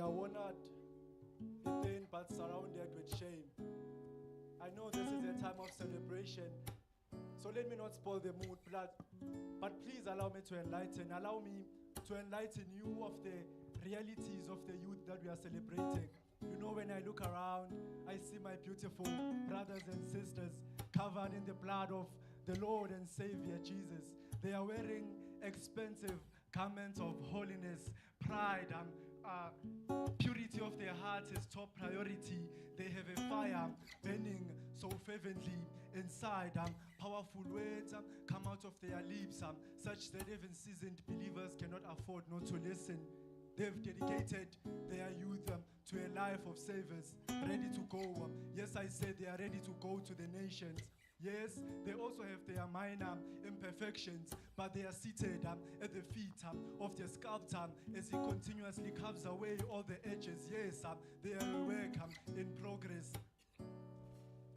are honored within but surrounded with shame. I know this is a time of celebration, so let me not spoil the mood, but please allow me to enlighten. Allow me to enlighten you of the realities of the youth that we are celebrating. You know, when I look around, I see my beautiful brothers and sisters covered in the blood of the Lord and Savior Jesus. They are wearing expensive garments of holiness, pride, purity of their hearts is top priority. They have a fire burning so fervently inside. Powerful words come out of their lips, such that even seasoned believers cannot afford not to listen. They've dedicated their youth to a life of service, ready to go. Yes, I said they are ready to go to the nations. Yes, they also have their minor imperfections, but they are seated at the feet of the sculptor as he continuously carves away all the edges. Yes, they are a work in progress.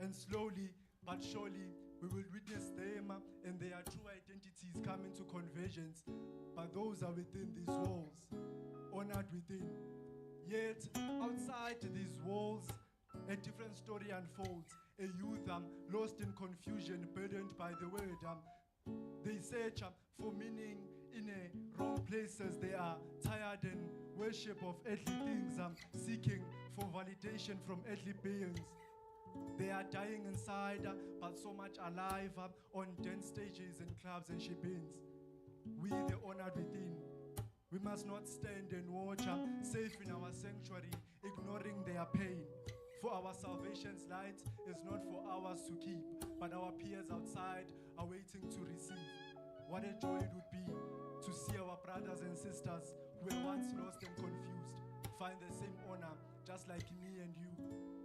And slowly but surely, we will witness them and their true identities come into convergence. But those are within these walls, honored within. Yet, outside these walls, a different story unfolds. A youth lost in confusion, burdened by the word. They search for meaning in wrong places. They are tired in worship of earthly things, seeking for validation from earthly beings. They are dying inside, but so much alive on dance stages and clubs and shebeens. We, the honored within, we must not stand and watch, safe in our sanctuary, ignoring their pain. For our salvation's light is not for ours to keep, but our peers outside are waiting to receive. What a joy it would be to see our brothers and sisters who were once lost and confused find the same honor, just like me and you.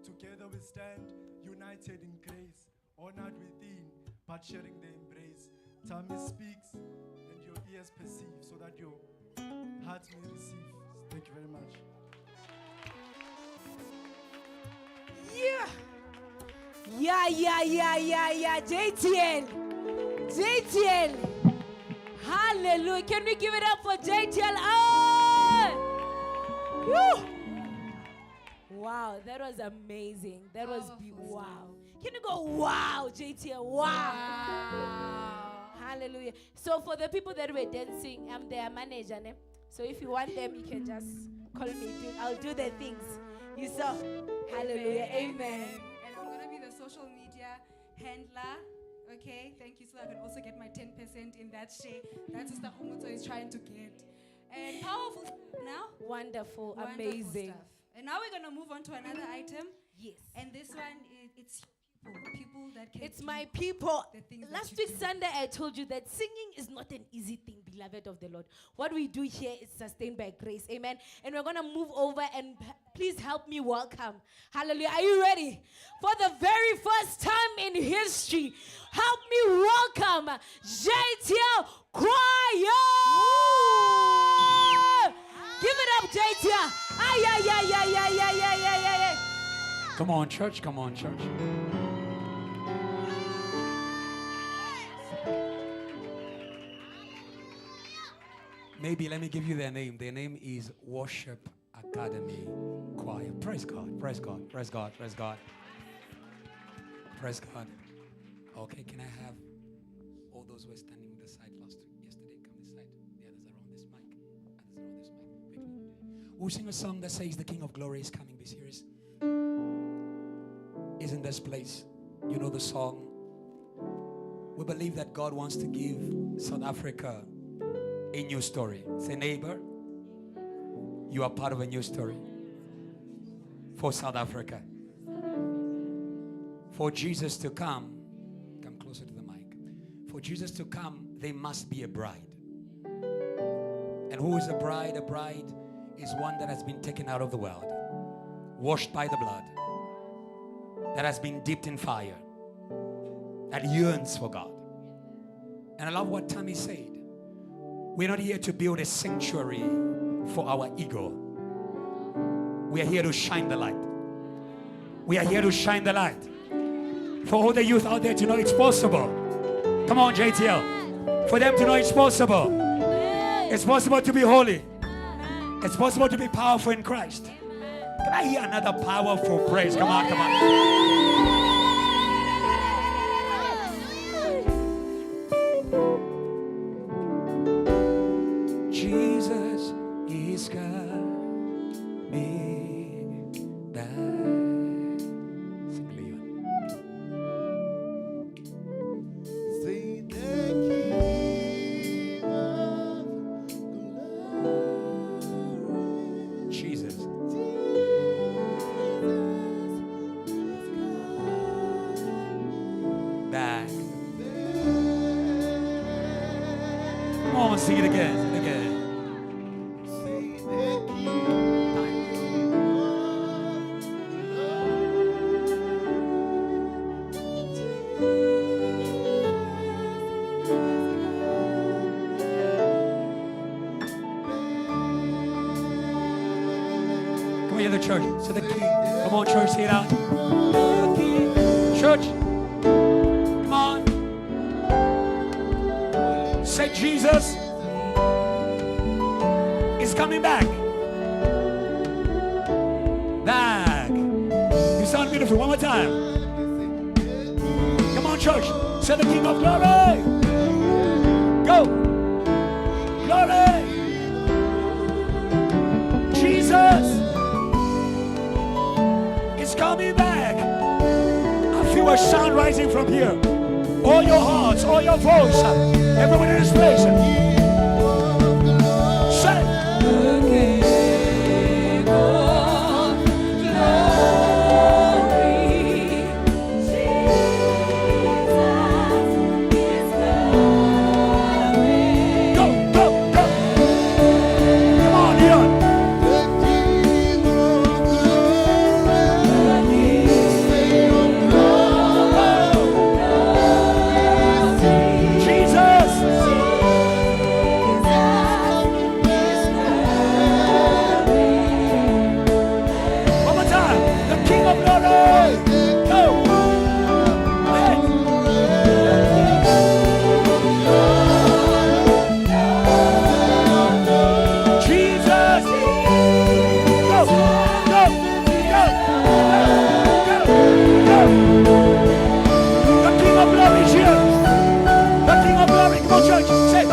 Together we stand, united in grace, honored within, but sharing the embrace. Time speaks and your ears perceive, so that your heart may receive. Thank you very much. Yeah. JTL. Hallelujah. Can we give it up for JTL? Oh! Wow, that was amazing. That was wow. Can you go, wow, JTL? Wow. Hallelujah. So for the people that were dancing, I'm their manager. Ne? So if you want them, you can just call me. I'll do the things. You saw. Hallelujah. Amen. And I'm going to be the social media handler. Okay, thank you. So I can also get my 10% in that share. That's Sister Homuto is trying to get. And powerful now. Wonderful. Amazing. Stuff. And now we're going to move on to another item. Yes. And this one, it's people that can. It's my people. Last week Sunday, I told you that singing is not an easy thing, beloved of the Lord. What we do here is sustained by grace. Amen. And we're going to move over and please help me welcome. Hallelujah. Are you ready? For the very first time in history, help me welcome JTL Choir. Give it up, JTL. Come on, church. Come on, church. Maybe let me give you their name. Their name is Worship Academy Choir. Praise God. Praise God. Praise God. Praise God. Praise God. Okay, can I have all those who were standing on the side yesterday come this side? The others are on this mic. Others are on this mic. Quickly. We'll sing a song that says the King of Glory is coming. Be serious. Is in this place. You know the song. We believe that God wants to give South Africa a new story. Say, neighbor, you are part of a new story for South Africa. For Jesus to come closer to the mic. For Jesus to come, there must be a bride. And who is a bride? A bride is one that has been taken out of the world, washed by the blood, that has been dipped in fire, that yearns for God. And I love what Tammy said. We're not here to build a sanctuary for our ego. We are here to shine the light. We are here to shine the light. For all the youth out there to know it's possible. Come on, JTL. For them to know it's possible. It's possible to be holy. It's possible to be powerful in Christ. Can I hear another powerful praise? Come on, come on. Jesus is coming back. Say the King of glory. Jesus. Back. Come on, sing it again. Sing it again. Say the King Come on, hear the church. So the King. Come on, church, say it out. Church. Come on. Say Jesus is coming back. Back. You sound beautiful. One more time. Come on, church. Say the King of glory. Go. Glory. Jesus is coming back. I feel a sound rising from here. All your hearts, all your voice, everyone in this place. Say, the King of glory. Go, go, go. Come on, Leon. Church, say,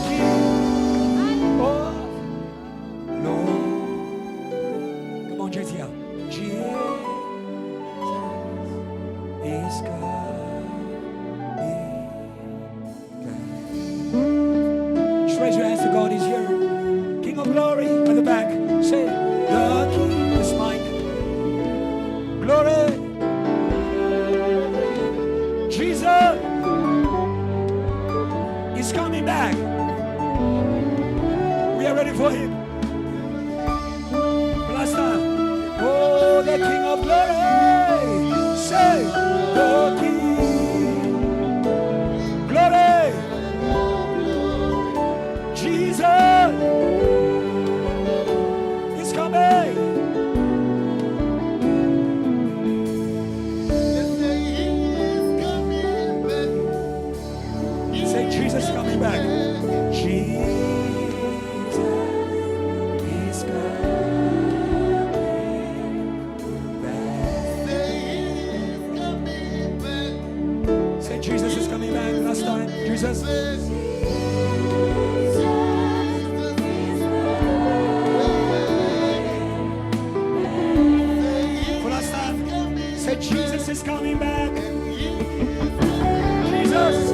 King of glory. Come on, JTL. Jesus is coming. Just raise your hands to God. He's here. King of glory. At the back. Say, the King is mine. Glory. Jesus is coming back. We are ready for him. Last time. Oh, the King of glory. Say, the King. Glory. Jesus is coming. Say, Jesus is coming back. Jesus is coming back. Say, Jesus is coming back. Last time. Jesus. For last time. Say, Jesus is coming back. Jesus.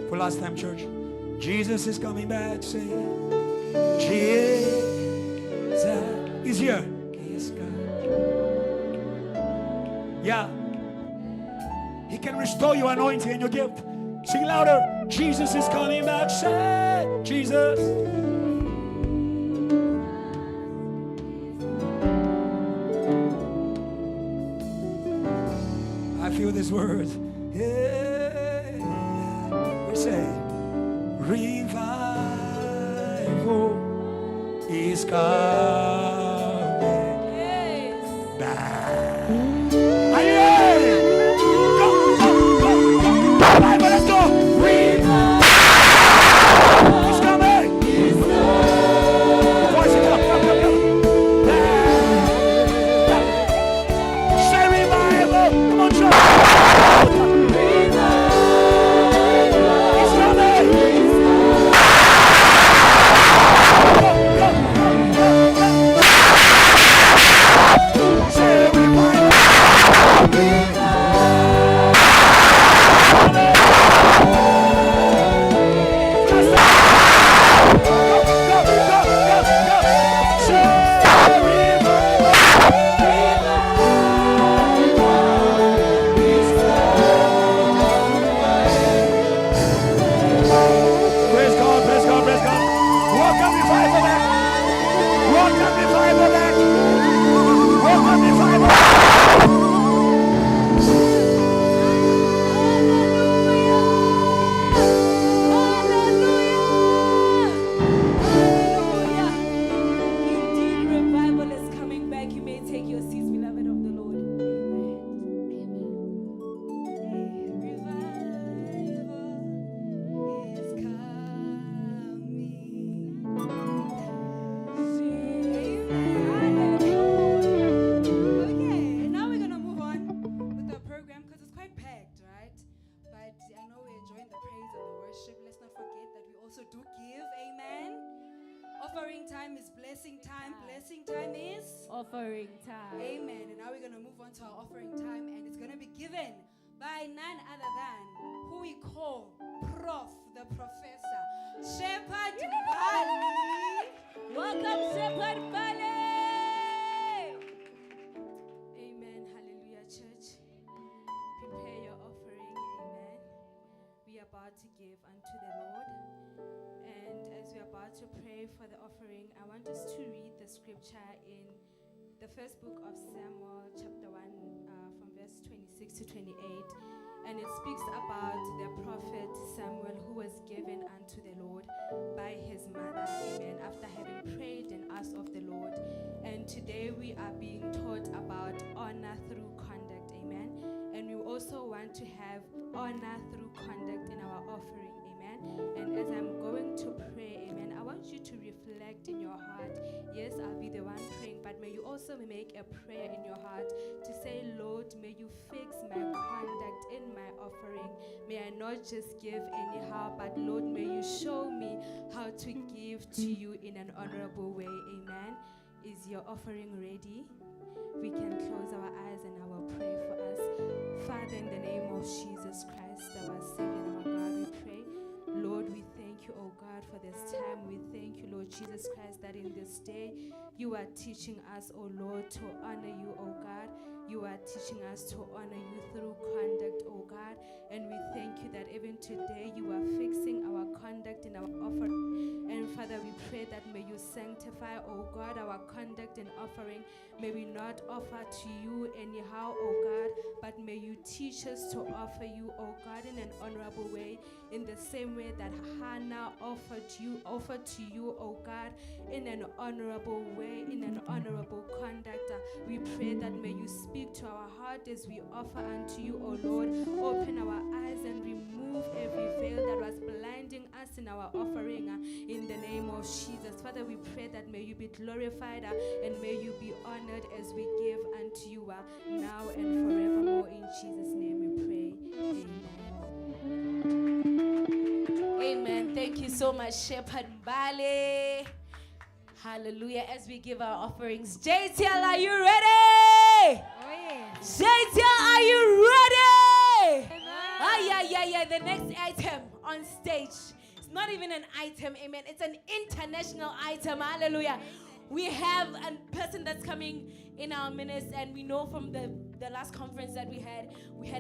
For last time, church. Jesus is coming back. Say, Jesus is here. Yeah. He can restore your anointing and your gift. Sing louder. Jesus is coming back. Say, Jesus. I feel this word. Yeah. We say, revival is coming back. Aye. Go, go, go, go. Revival, let's go. Revival is coming. Voice it up, come, come, come. Say revival. Come on, church. Go, go, go, go. give. Amen. Offering time is blessing time. Blessing time is Offering time. amen. And now we're going to move on to our offering time, and it's going to be given by none other than who we call Prof, the Professor, Shepherd Bali. Welcome, Shepherd Valley. Amen. Hallelujah, church. Prepare your offering. Amen. We are about to give unto the Lord. And as we're about to pray for the offering, I want us to read the scripture in the first book of Samuel, chapter 1, from verse 26 to 28. And it speaks about the prophet Samuel, who was given unto the Lord by his mother, amen, after having prayed and asked of the Lord. And today we are being taught about honor through conduct, amen. And we also want to have honor through conduct in our offering, amen. And as I'm going to pray, amen, I want you to reflect in your heart. Yes, I'll be the one praying, but may you also make a prayer in your heart to say, Lord, may you fix my conduct in my offering. May I not just give anyhow, but Lord, may you show me how to give to you in an honorable way, amen. Is your offering ready? We can close our eyes and I will pray for us. Father, in the name of Jesus Christ, our Savior and our God, we pray. Lord, we thank you, oh God, for this time. We thank you, Lord Jesus Christ, that in this day you are teaching us, oh Lord, to honor you, oh God. You are teaching us to honor you through conduct, oh God. And we thank you that even today you are fixing our conduct in our offering. And Father, we pray that may you sanctify, oh God, our conduct and offering. May we not offer to you anyhow, oh God, but may you teach us to offer you, oh God, in an honorable way, in the same way that Hannah offered to you, oh God, in an honorable way, in an honorable conduct. We pray that may you speak to our heart as we offer unto you, oh Lord. Open our eyes and remove every veil that was blinding us in our offering, in the name of Jesus. Father, we pray that may you be glorified and may you be honored as we give unto you now and forevermore. In Jesus' name we pray. Amen. Amen. Thank you so much, Shepherd Mbale. Hallelujah. As we give our offerings, JTL, are you ready? JTL, are you ready? Yeah. The next item on stage. It's not even an item, amen. It's an international item. Hallelujah. We have a person that's coming in our midst, and we know from the last conference that we had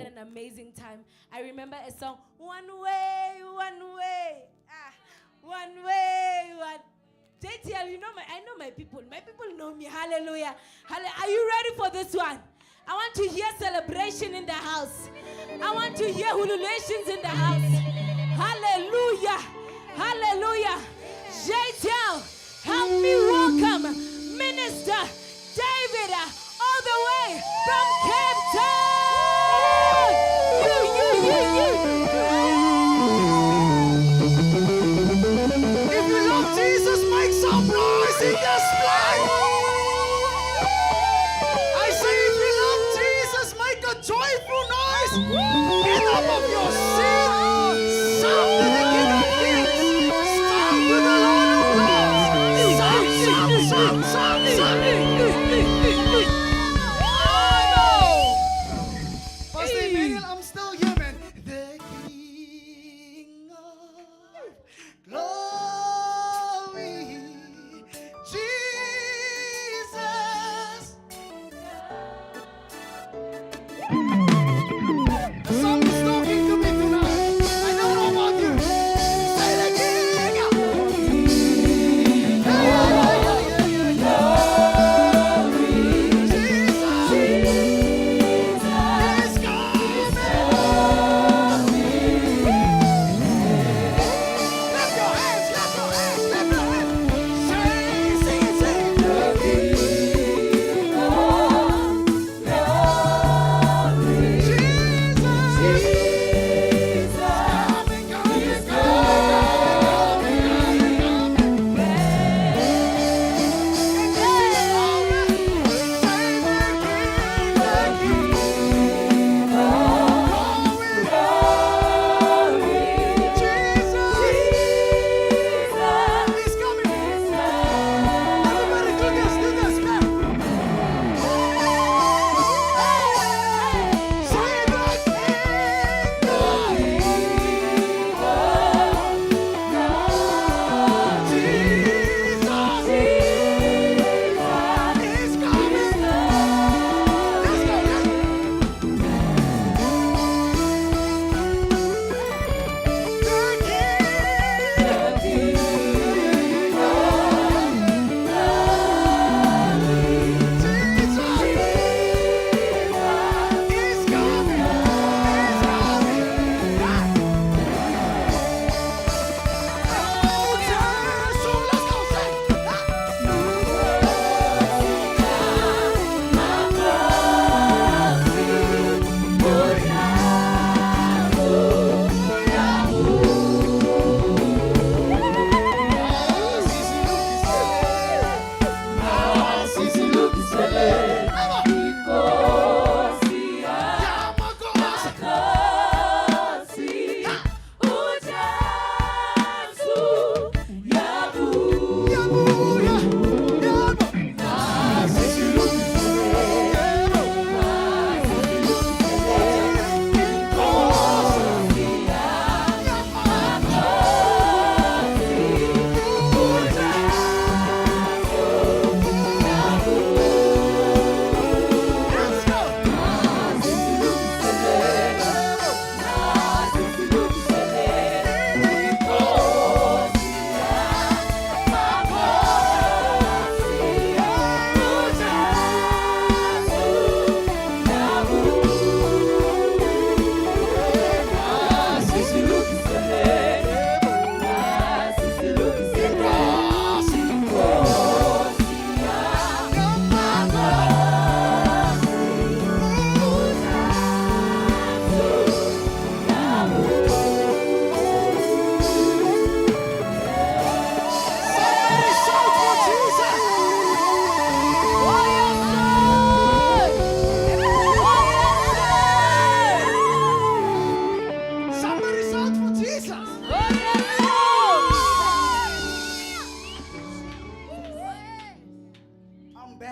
an amazing time. I remember a song, one way. JTL, I know my people. My people know me. Hallelujah. Are you ready for this one? I want to hear celebration in the house. I want to hear ululations in the house. Hallelujah. JTL, help me welcome Minister David all the way from Cape Town. You. If you love Jesus, make some noise in this place. I say, if you love Jesus, make a joyful noise. Get up of your seat. Shout to the King of Kings. Shout to the Lord of Lords. Shout. Pastor Emmanuel, I'm still here, man. The King of Glory, Jesus. The song is talking to me tonight.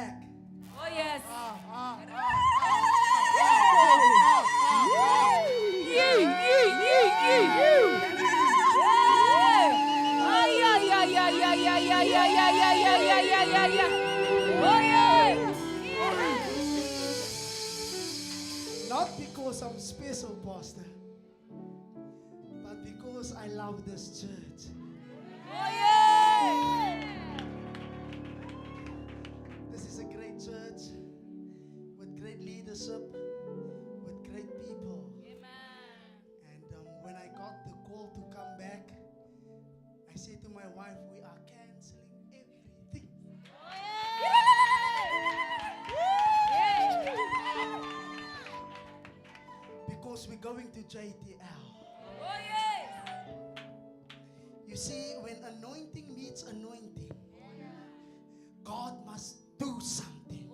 back. Oh, yes. Not because I'm special, Pastor, but because I love this church. This is a great church with great leadership, with great people. And when I got the call to come back, I said to my wife, we are canceling everything. Because we're going to JTL. You see, when anointing meets anointing, God must do something.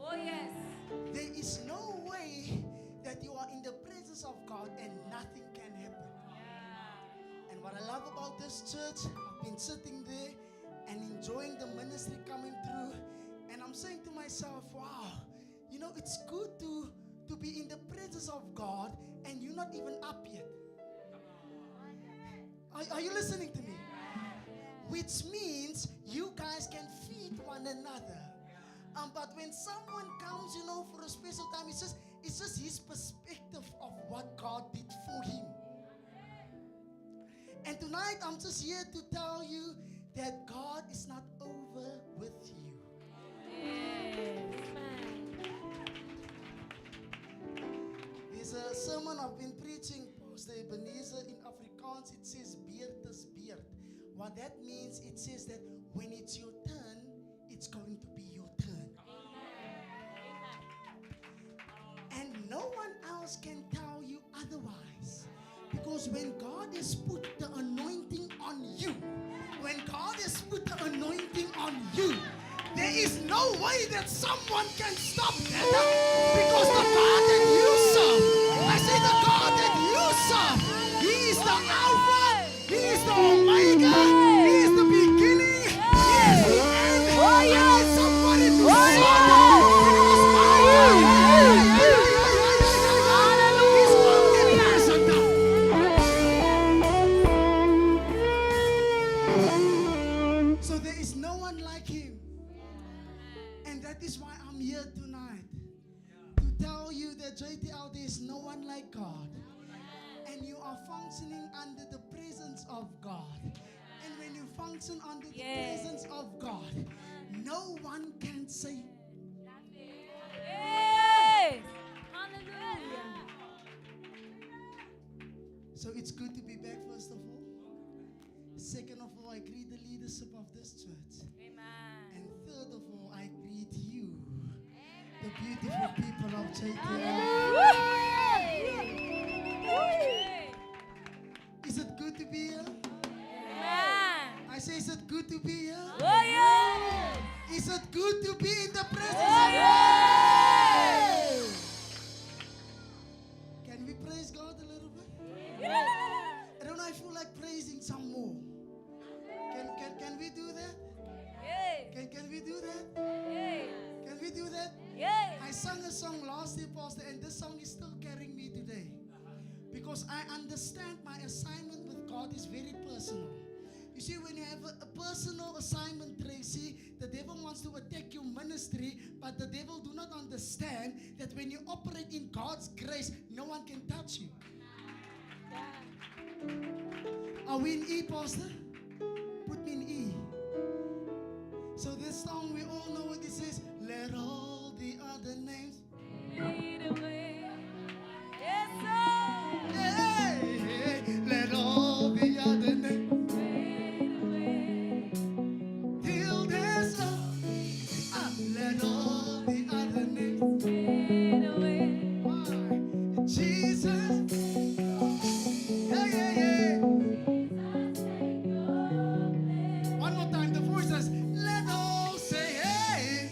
There is no way that you are in the presence of God and nothing can happen. And what I love about this church, I've been sitting there and enjoying the ministry coming through, and I'm saying to myself, wow, you know, it's good to be in the presence of God and you're not even up yet. Are you listening to me? Which means you guys can feed one another. But when someone comes, you know, for a special time, it's just his perspective of what God did for him. And tonight, I'm just here to tell you that God is not over with you. There's a sermon I've been preaching, Pastor Ebenezer, in Afrikaans. It says, beerd is beerd. What that means, it says that when it's your turn, it's going to be your turn. And no one else can tell you otherwise. Because when God has put the anointing on you, there is no way that someone can stop that. Because the God that you serve, I say the God that you serve, He is the Alpha, He is the Omega, He is the beginning, He is the end. I need somebody to shout out, because my God, He's omnipresent. So there is no one like Him. And that is why I'm here tonight. To tell you that JTL, there is no one like God. And you are functioning under the presence of God. And when you function under the presence of God, no one can say. So it's good to be back, first of all. Second of all, I greet the leadership of this church. And third of all, I greet you, the beautiful people of JTL. Is it good to be here? I say, is it good to be here? Is it good to be in the presence of God? Can we praise God a little bit? I don't know, I feel like praising some more. Can we do that? Can we do that? Can we do that? I sang a song last year, Pastor, and this song is still carrying me today. Because I understand my assignment with God is very personal. You see, when you have a personal assignment, Tracy, the devil wants to attack your ministry, but the devil do not understand that when you operate in God's grace, no one can touch you. Are we in E, Pastor? Put me in E. So this song, we all know what it says. Let all the other names fade away. Yes, sir. Hey, let all the other names fade away. Till there's let all the other names fade away. Why? Jesus. Yeah. One more time, the voice says, let all say, hey.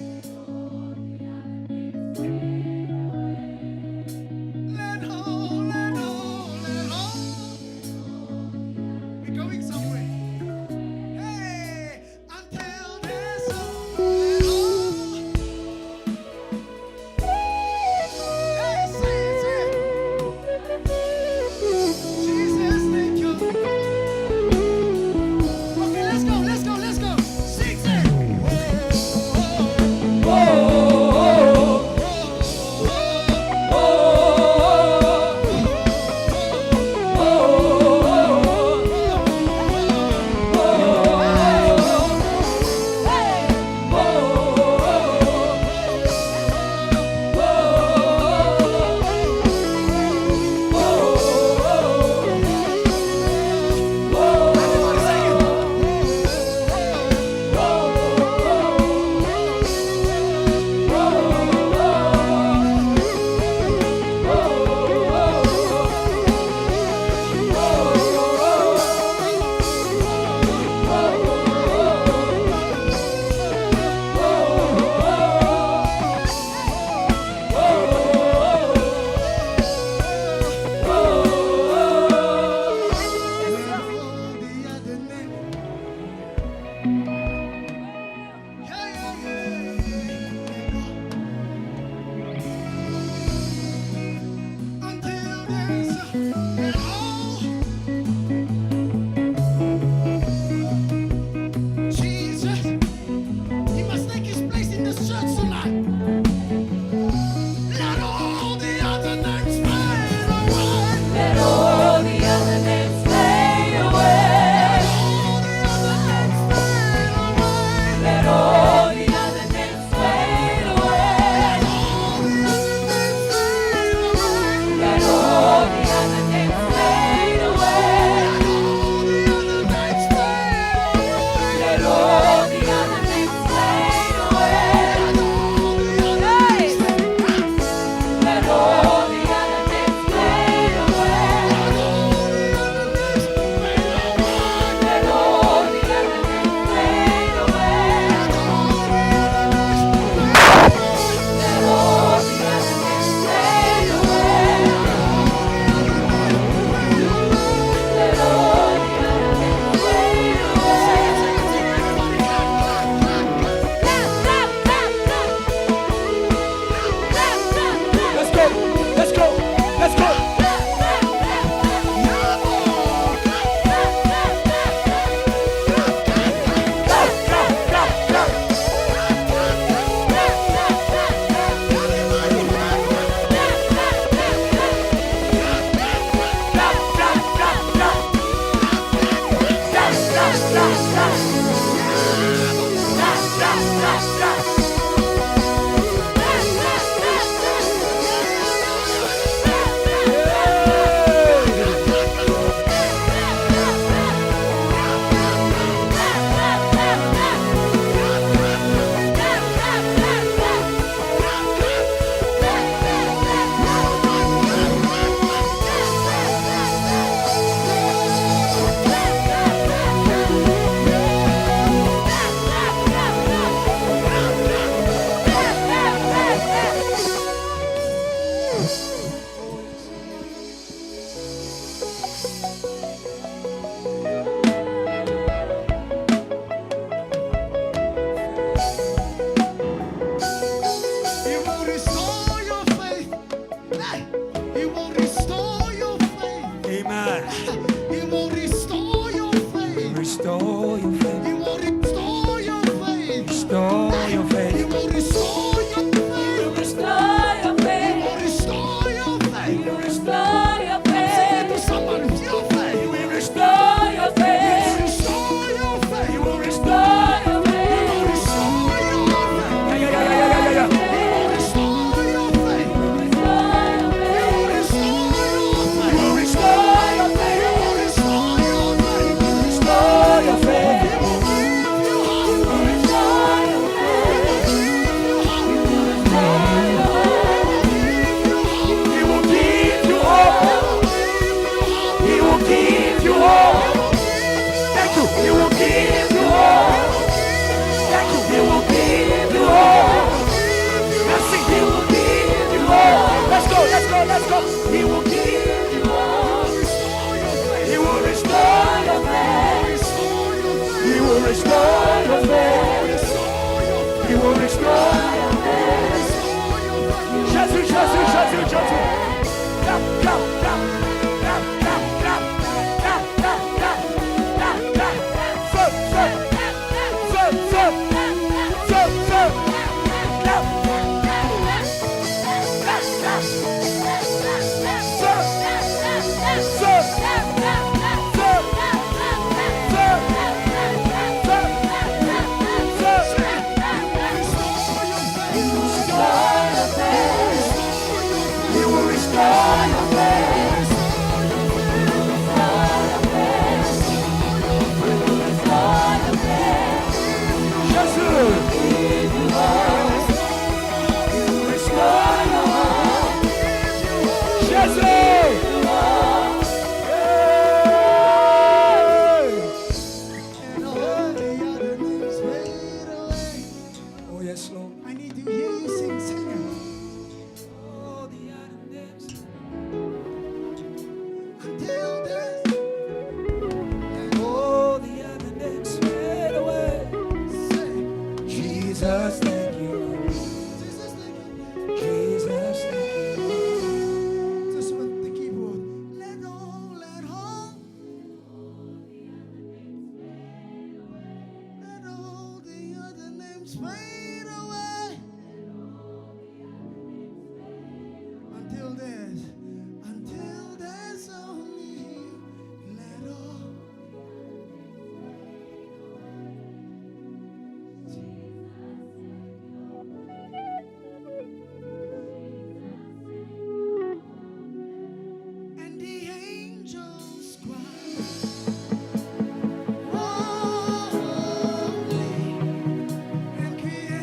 And create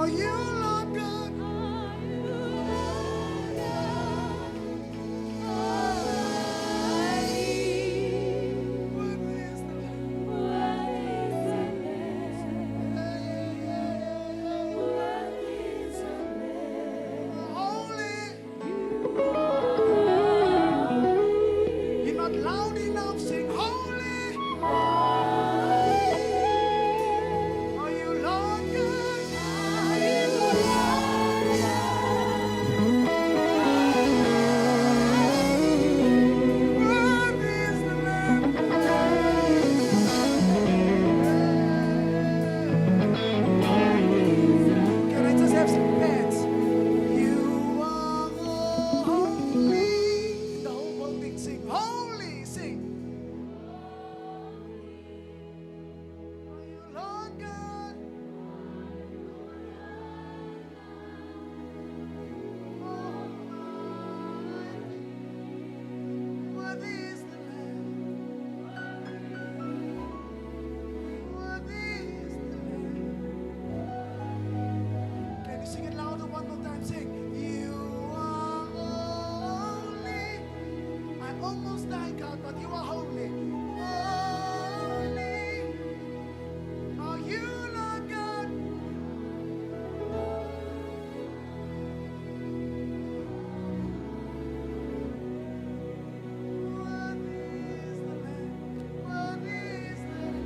Are you Lord God? You're not loud enough, sing holy. Are you Lord God? Worthy is the Lamb. Can I just have some pants? You are holy. The whole building sing holy, sing. Are you Lord God? Worthy is the Lamb. Worthy is the Lamb. Can you sing it louder one more time? Sing. You are holy. I almost died, God, but you are holy. Holy. Are you Lord God? Worthy is the Lamb. Worthy is the Lamb.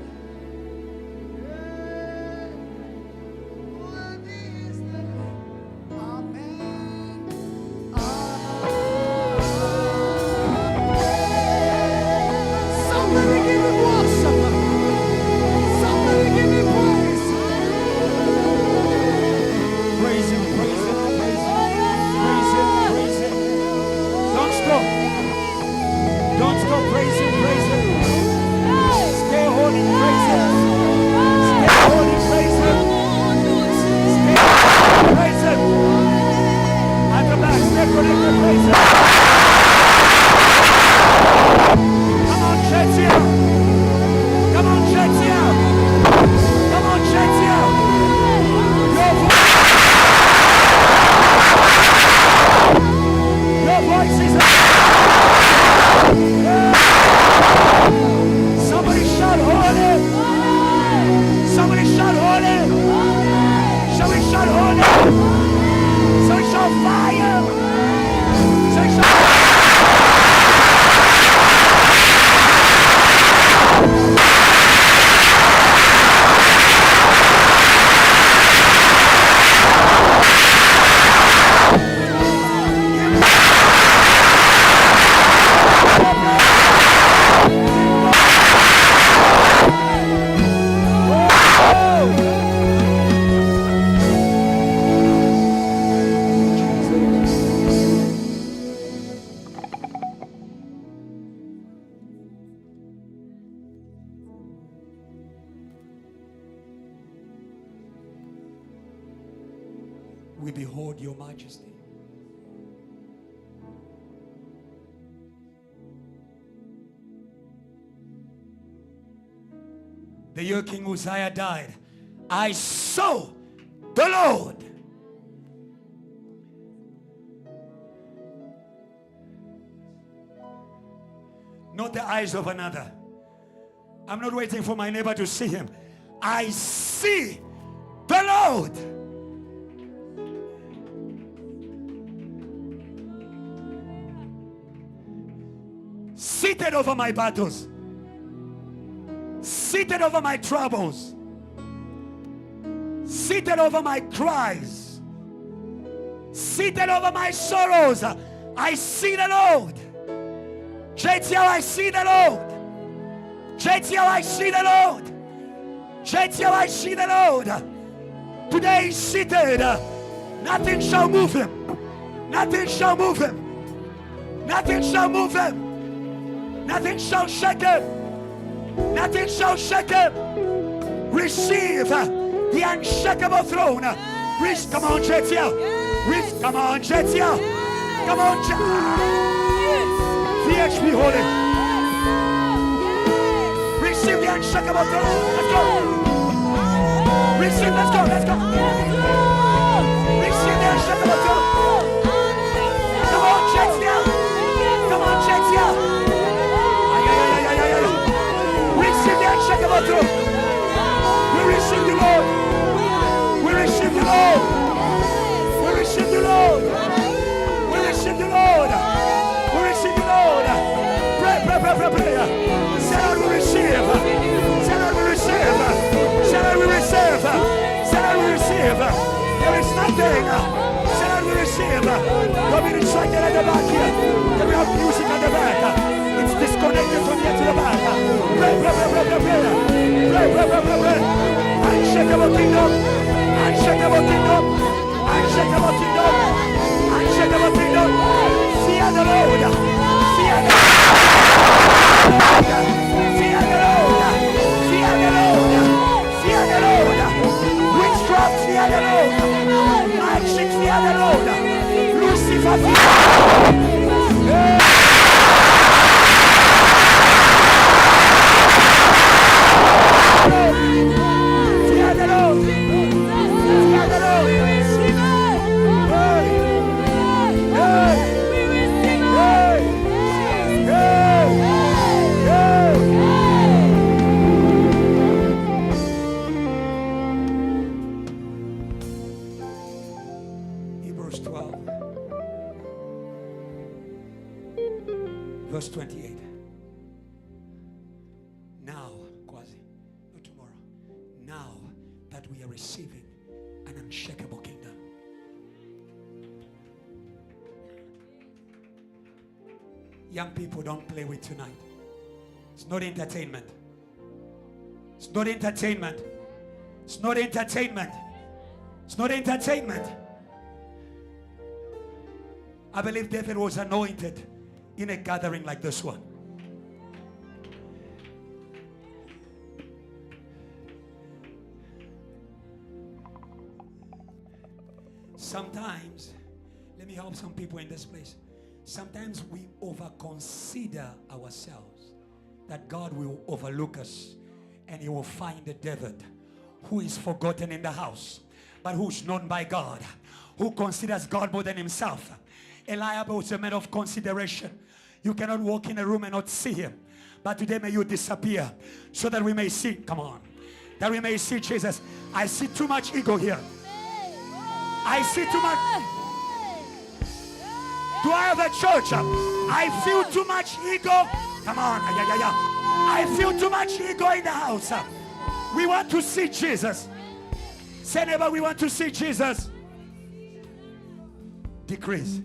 Worthy is the Lamb. Amen. Somebody give him worship. Somebody give him praise. Praise him, praise him, praise him, praise him, praise him. Don't stop. Don't stop, praise him, praise him. Stay holy, praise him. Stay holy, praise him. Stay holy, praise him. At the back, stay connected, praise him. Come on, JTL. Come on, JTL. Come on, JTL. Your voice is somebody shout holy. Somebody shout holy. Somebody shout holy. Somebody shout fire. Somebody shout we behold your majesty. The year King Uzziah died, I saw the Lord. Not the eyes of another. I'm not waiting for my neighbor to see him. I see the Lord. Seated over my battles. Seated over my troubles. Seated over my cries. Seated over my sorrows. I see the Lord. JTL, I see the Lord. JTL, I see the Lord. JTL, I see the Lord. Today he's seated. Nothing shall move him. Nothing shall move him. Nothing shall move him. Nothing shall shake him. Nothing shall shake him. Receive the unshakable throne. Come on, JTL. Come on, JTL. Come on, VHP holy. Receive the unshakable throne. Let's go. Receive, let's go, let's go. breakthrough. We receive you, Lord. We receive you, Lord. We receive you, Lord. We receive you, Lord. We receive you, Lord. Pray, pray, pray, pray, pray. Say, Lord, we receive. Say, Lord, we receive. Say, Lord, we receive. Say, Lord, we receive. There is nothing. Say, Lord, we receive. Don't be distracted at the back here. We have music at the back. It's disconnected from here to the back. Pray, pray, pray, pray, pray, pray. Pray, pray, pray, pray, pray. Unshakable kingdom. Unshakable kingdom. Unshakable kingdom. Unshakable kingdom. Fear the Lord. Fear the Lord. Fear the Lord. Fear the Lord. Fear the Lord. Witchcraft, fear the Lord. Magic, fear the Lord. Lucifer, fear the Lord. Fear the Lord. Fear the Lord. Hebrews 12, verse 28. Now, Kwazi, not tomorrow. Now that we are receiving an unshakable kingdom. Young people, don't play with tonight. It's not entertainment. It's not entertainment. It's not entertainment. It's not entertainment. I believe David was anointed in a gathering like this one. Sometimes, let me help some people in this place. Sometimes we overconsider ourselves, that God will overlook us and he will find a David who is forgotten in the house, but who's known by God, who considers God more than himself. Eliab was a man of consideration. You cannot walk in a room and not see him. But today may you disappear so that we may see, come on, that we may see Jesus. I see too much ego here. I see too much. Do I have a church? I feel too much ego. Come on. I feel too much ego in the house. We want to see Jesus. Say, neighbor, we want to see Jesus. Decrease.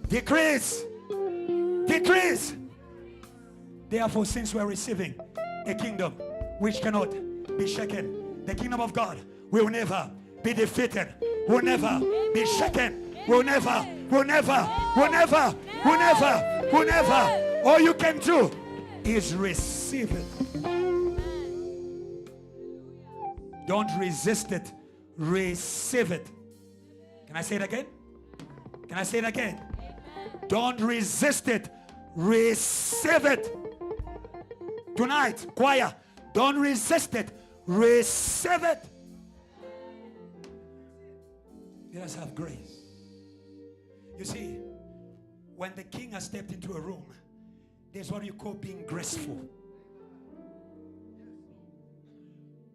Decrease. Decrease. Therefore, since we are receiving a kingdom which cannot be shaken, the kingdom of God will never be defeated, will never be shaken, will never. All you can do is receive it. Don't resist it. Receive it. Can I say it again? Can I say it again? Don't resist it. Receive it. Tonight, choir, don't resist it. Receive it. Let us have grace. You see, when the king has stepped into a room, there's what you call being graceful.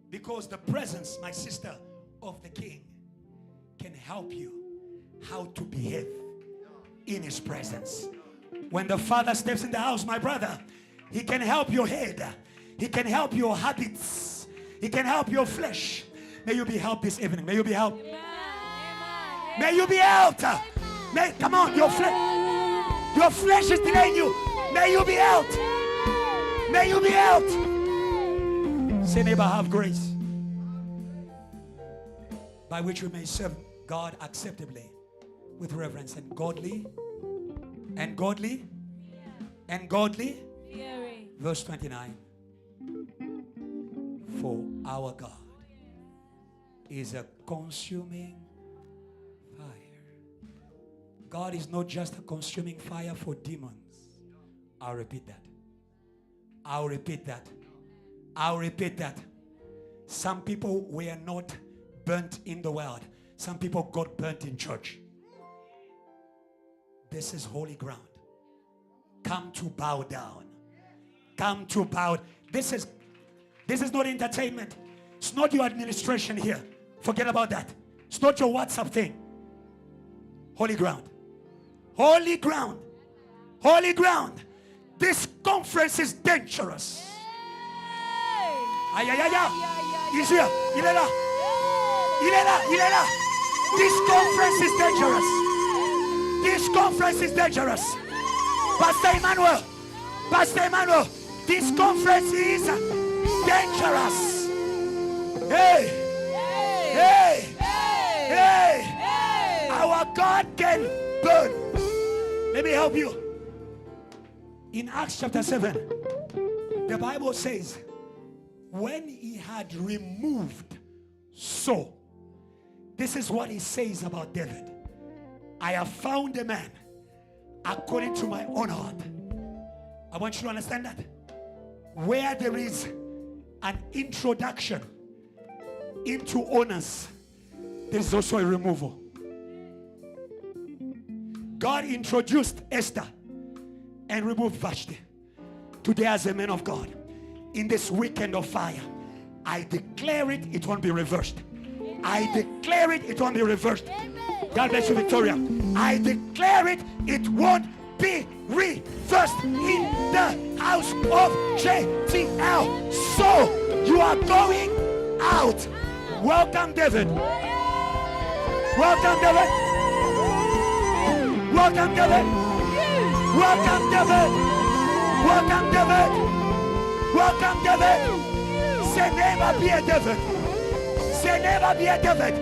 Because the presence, my sister, of the king can help you how to behave in his presence. When the father steps in the house, my brother, he can help your head. He can help your habits. He can help your flesh. May you be helped this evening. May you be helped. May you be helped. Come on, your flesh is delaying you. May you be helped. May you be helped. Say, neighbor, have grace by which we may serve God acceptably with reverence and godly. Verse 29. For our God is a consuming fire. God is not just a consuming fire for demons. I'll repeat that. I'll repeat that. I'll repeat that. Some people were not burnt in the world. Some people got burnt in church. This is holy ground. Come to bow down. Come to bow. This This is not entertainment. It's not your administration here. Forget about that. It's not your WhatsApp thing. Holy ground. Holy ground. Holy ground. This conference is dangerous. Ay, ay, ay, ay. He's here. Ilela. Ilela. Ilela. This conference is dangerous. This conference is dangerous. Pastor Emmanuel. Pastor Emmanuel. This conference is dangerous. Hey. Hey. Hey. Our God can burn. Let me help you. In Acts chapter 7, the Bible says, when he had removed Saul, this is what he says about David. I have found a man according to my own heart. I want you to understand that. Where there is an introduction into honors, there is also a removal. God introduced Esther and removed Vashti. Today, as a man of God, in this weekend of fire, I declare it, it won't be reversed. I declare it, it won't be reversed. God bless you, Victoria. I declare it, it won't be reversed in the house of JTL. So, you are going out. Welcome, David. Welcome, David. Welcome, David. Welcome, David. Welcome, David. Welcome, David. Say never be a David. Say never be a David.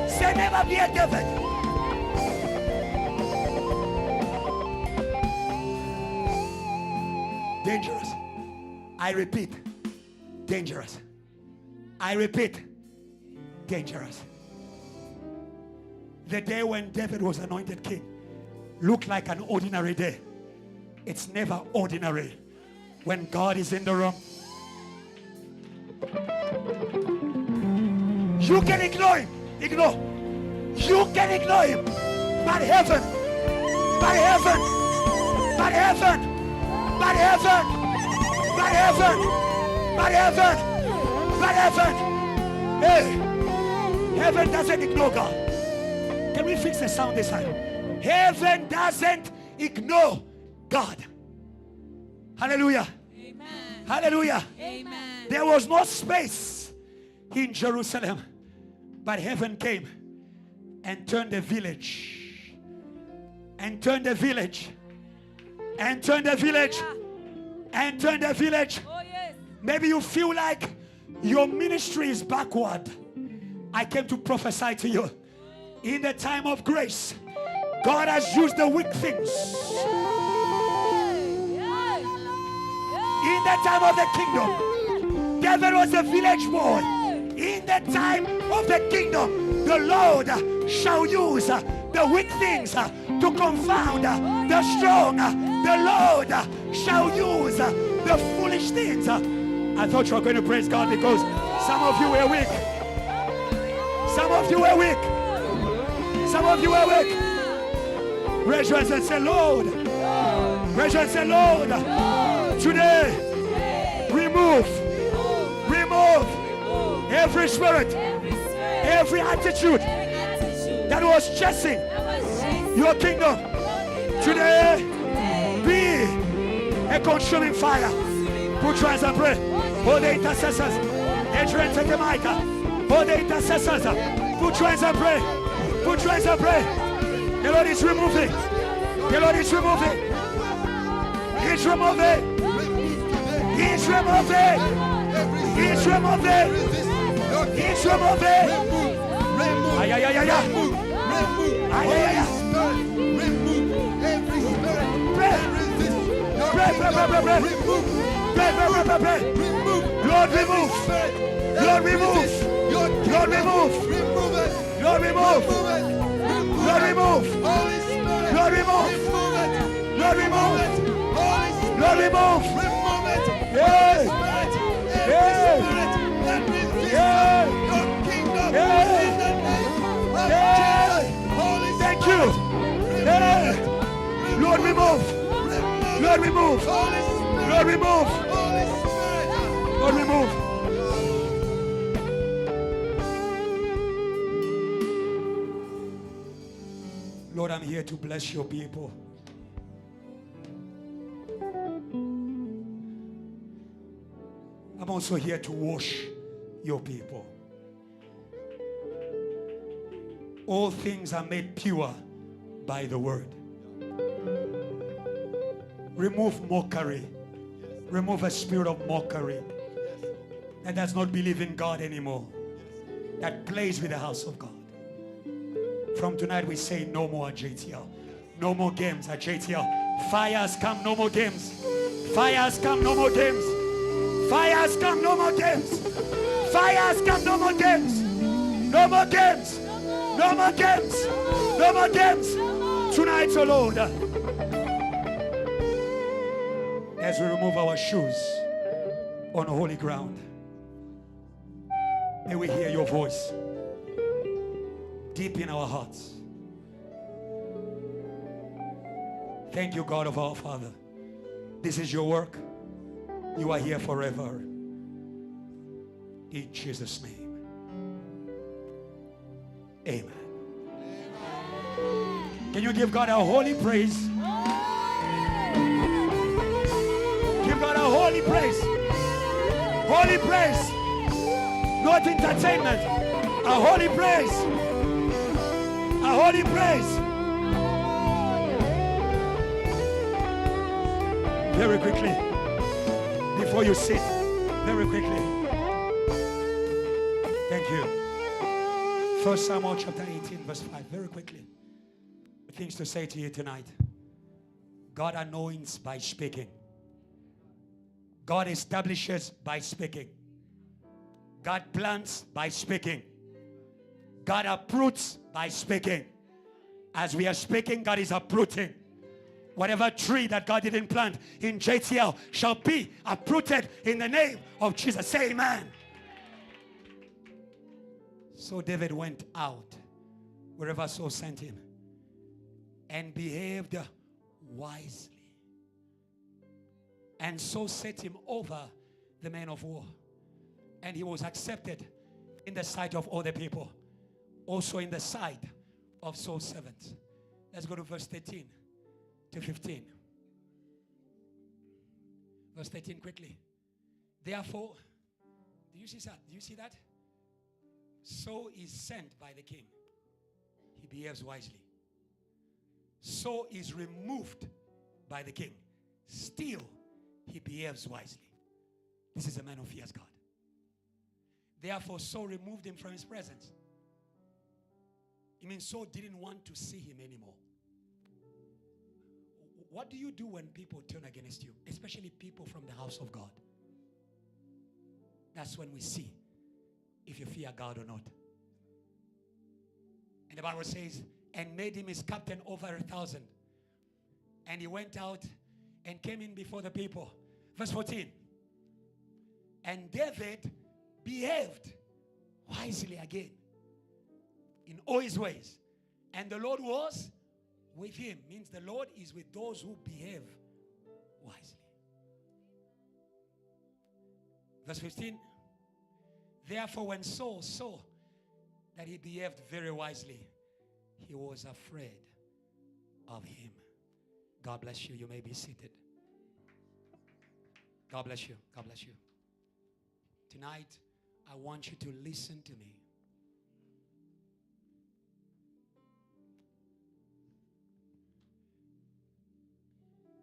Say never be a David. Dangerous. I repeat, dangerous. I repeat, dangerous. The day when David was anointed king looked like an ordinary day. It's never ordinary when God is in the room. You can ignore him. Ignore. You can ignore him. But heaven. But heaven. But heaven. But heaven. But heaven. But heaven. But heaven. Hey. Heaven doesn't ignore God. Can we fix the sound this time? Heaven doesn't ignore God. Hallelujah. Amen. Hallelujah. Amen. There was no space in Jerusalem, but heaven came and turned the village. And turned the village. And turned the village. And turned the village. Oh, yes. Maybe you feel like your ministry is backward. I came to prophesy to you. In the time of grace, God has used the weak things. In the time of the kingdom, David was a village boy. In the time of the kingdom, the Lord shall use the weak things to confound the strong. The Lord shall use the foolish things. I thought you were going to praise God because some of you were weak. Some of you were weak. Some of you were weak. Raise your hands and say, Lord. Raise your hands and say, Lord. Today, remove every spirit, every attitude that was chasing your kingdom. Today, be a consuming fire. Put your hands and pray. All the intercessors, enter into the mic. All the intercessors, put your hands and pray. Put your hands and pray. The Lord is removing. The Lord is removing. He's removing. He's removing. He's removing. He's removing. Ay, ay, ay, ay, ay. Ay, ay, ay, ay. Pray. Pray, pray, pray, pray, pray. Pray, pray, pray, pray, pray. Lord, remove. Lord, remove. Lord, remove. Lord, remove. Lord, remove. Lord, remove. Lord, remove. Lord, remove. Yeah. Yeah. Yeah. Yeah. Thank you. Yeah. Lord, remove. Lord, remove. Lord, remove. Lord, remove. Lord, I'm here to bless your people. I'm also here to wash your people. All things are made pure by the word. Remove mockery. Remove a spirit of mockery that does not believe in God anymore, that plays with the house of God. From tonight we say no more at JTL. No more games at JTL. Fires come, no more games. Fires come, no more games. Fires come, no more games. Fires come, no more games. No more games. No more games. No more games. Tonight, oh Lord, as we remove our shoes on holy ground, may we hear your voice deep in our hearts. Thank you, God of our Father. This is your work. You are here forever. In Jesus' name. Amen. Can you give God a holy praise? Give God a holy praise. Holy praise. Not entertainment. A holy praise. A holy praise. Very quickly, before you sit, very quickly. Thank you. 1 Samuel chapter 18 verse 5. Very quickly. Things to say to you tonight. God anoints by speaking. God establishes by speaking. God plants by speaking. God uproots by speaking. As we are speaking, God is uprooting. Whatever tree that God didn't plant in JTL shall be uprooted in the name of Jesus. Say amen. So David went out wherever Saul sent him and behaved wisely. And so set him over the men of war. And he was accepted in the sight of all the people. Also in the sight of Saul's servants. Let's go to verse 13 to 15. Verse 13 quickly. Therefore, do you see that? Do you see that? So is sent by the king. He behaves wisely. So is removed by the king. Still, he behaves wisely. This is a man who fears God. Therefore, Saul removed him from his presence. It means Saul didn't want to see him anymore. What do you do when people turn against you? Especially people from the house of God. That's when we see if you fear God or not. And the Bible says, and made him his captain over 1,000. And he went out and came in before the people. Verse 14. And David behaved wisely again in all his ways. And the Lord was with him. Means the Lord is with those who behave wisely. Verse 15. Therefore, when Saul saw that he behaved very wisely, he was afraid of him. God bless you. You may be seated. God bless you. God bless you. Tonight, I want you to listen to me.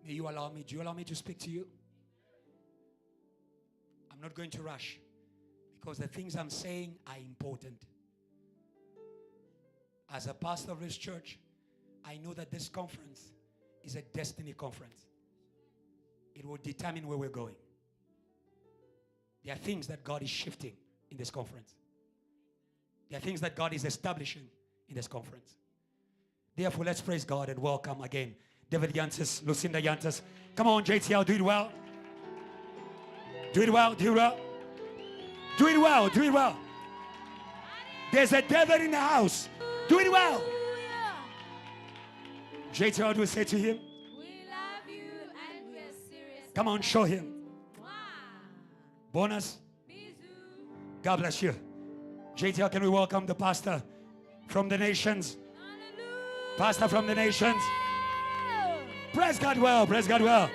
May you allow me, do you allow me to speak to you? I'm not going to rush because the things I'm saying are important. As a pastor of this church, I know that this conference is a destiny conference. It will determine where we're going. There are things that God is shifting in this conference. There are things that God is establishing in this conference. Therefore, let's praise God and welcome again David Yantis, Lucinda Yantis. Come on, JTL, do it well. Do it well, do it well. Do it well, do it well. There's a David in the house. Do it well. JTL, do we say to him? We love you and we are serious. Come on, show him. Bonus. God bless you. JTL, can we welcome the pastor from the nations? Pastor from the nations. Praise God well. Praise God well.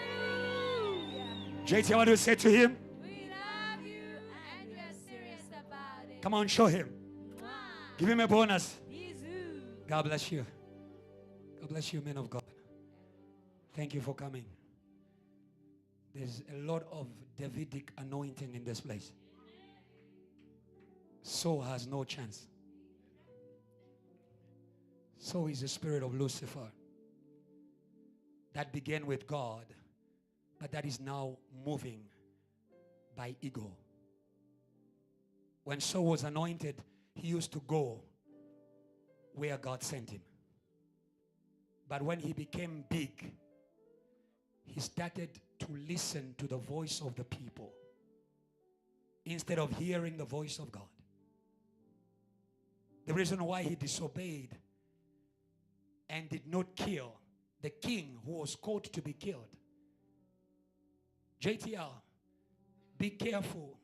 JTL, I want to say to him, We love you and we are serious about it. come on, show him. Give him a bonus. Yesu. God bless you. God bless you, men of God. Thank you for coming. There's a lot of Davidic anointing in this place. Saul has no chance. So is the spirit of Lucifer that began with God, but that is now moving by ego. When Saul was anointed, he used to go where God sent him. But when he became big, he started to listen to the voice of the people instead of hearing the voice of God. The reason why he disobeyed and did not kill the king who was called to be killed. JTL, be careful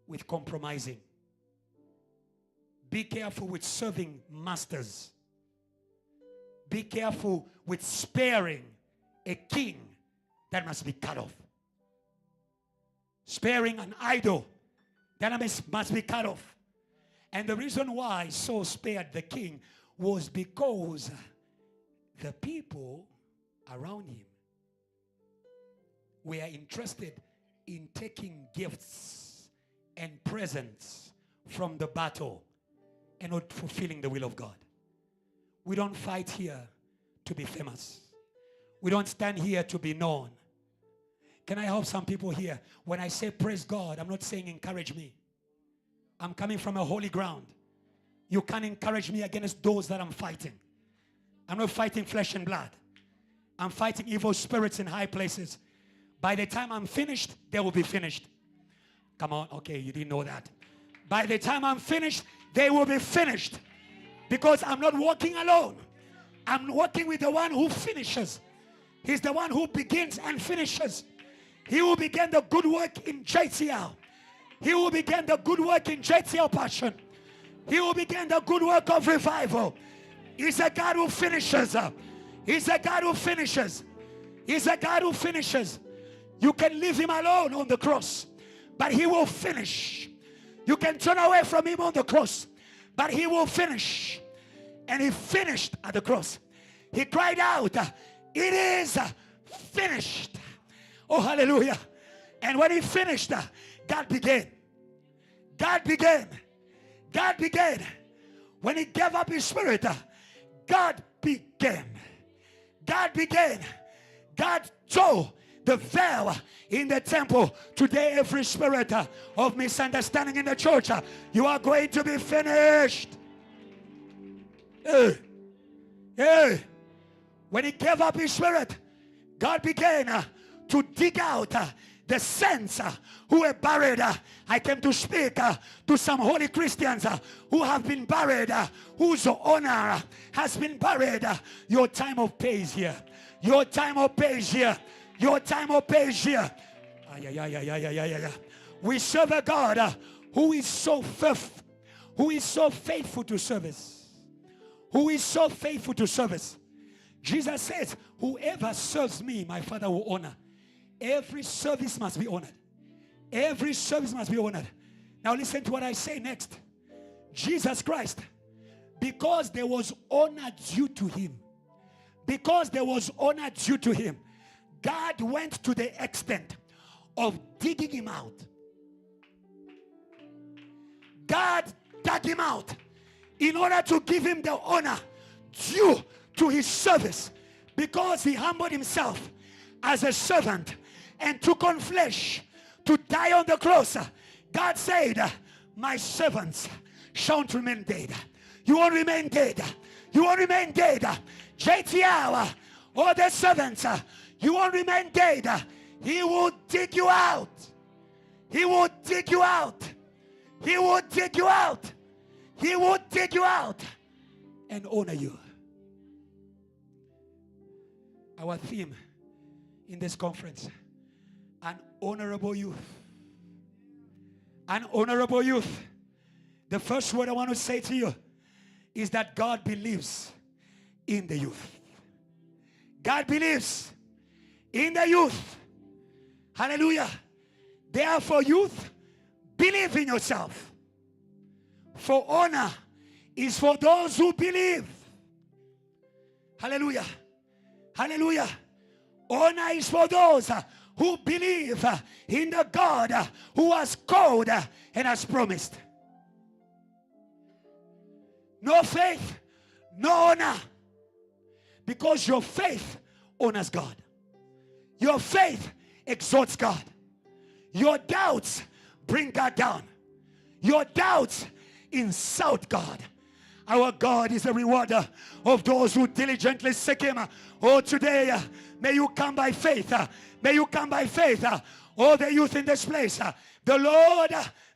with compromising. Be careful with serving masters. Be careful with sparing a king that must be cut off. Sparing an idol that must be cut off. And the reason why Saul spared the king was because the people around him were interested in taking gifts and presents from the battle and not fulfilling the will of God. We don't fight here to be famous. We don't stand here to be known. Can I help some people here? When I say praise God, I'm not saying encourage me. I'm coming from a holy ground. You can't encourage me against those that I'm fighting. I'm not fighting flesh and blood. I'm fighting evil spirits in high places. By the time I'm finished, they will be finished. Come on, okay, you didn't know that. By the time I'm finished, they will be finished. Because I'm not walking alone. I'm walking with the one who finishes. He's the one who begins and finishes. He will begin the good work in JTL. He will begin the good work in JTL Passion. He will begin the good work of revival. He's a God who finishes. He's a God who finishes. He's a God who finishes. You can leave him alone on the cross, but he will finish. You can turn away from him on the cross, but he will finish. And he finished at the cross. He cried out, it is finished. Oh, hallelujah. And when he finished, God began. God began. God began. When he gave up his spirit, God began. God began. God tore the veil in the temple. Today, every spirit of misunderstanding in the church, you are going to be finished. When he gave up his spirit, God began to dig out the saints who were buried. I came to speak to some holy Christians who have been buried, whose honor has been buried. Your time of pay is here. Your time of pay is here. Your time of pay is here. We serve a God who is so faithful, who is so faithful to service. Who is so faithful to service. Jesus says, whoever serves me, my Father will honor. Every service must be honored. Every service must be honored. Now listen to what I say next. Jesus Christ, because there was honor due to him, because there was honor due to him, God went to the extent of digging him out. God dug him out in order to give him the honor due to his service, because he humbled himself as a servant and took on flesh to die on the cross. God said, my servants shan't remain dead. You won't remain dead. You won't remain dead. JTL, all the servants, you won't remain dead. He will dig you out. He will dig you out. He will dig you out. He will dig you out and honor you. Our theme in this conference, an honorable youth. An honorable youth. The first word I want to say to you is that God believes in the youth. God believes in the youth. Hallelujah. Therefore, youth, believe in yourself. For honor is for those who believe. Hallelujah. Hallelujah. Honor is for those who believe in the God who has called and has promised. No faith, no honor. Because your faith honors God. Your faith exalts God. Your doubts bring God down. Your doubts insult God. Our God is a rewarder of those who diligently seek Him. Oh, today, may you come by faith. May you come by faith. All the youth in this place, the Lord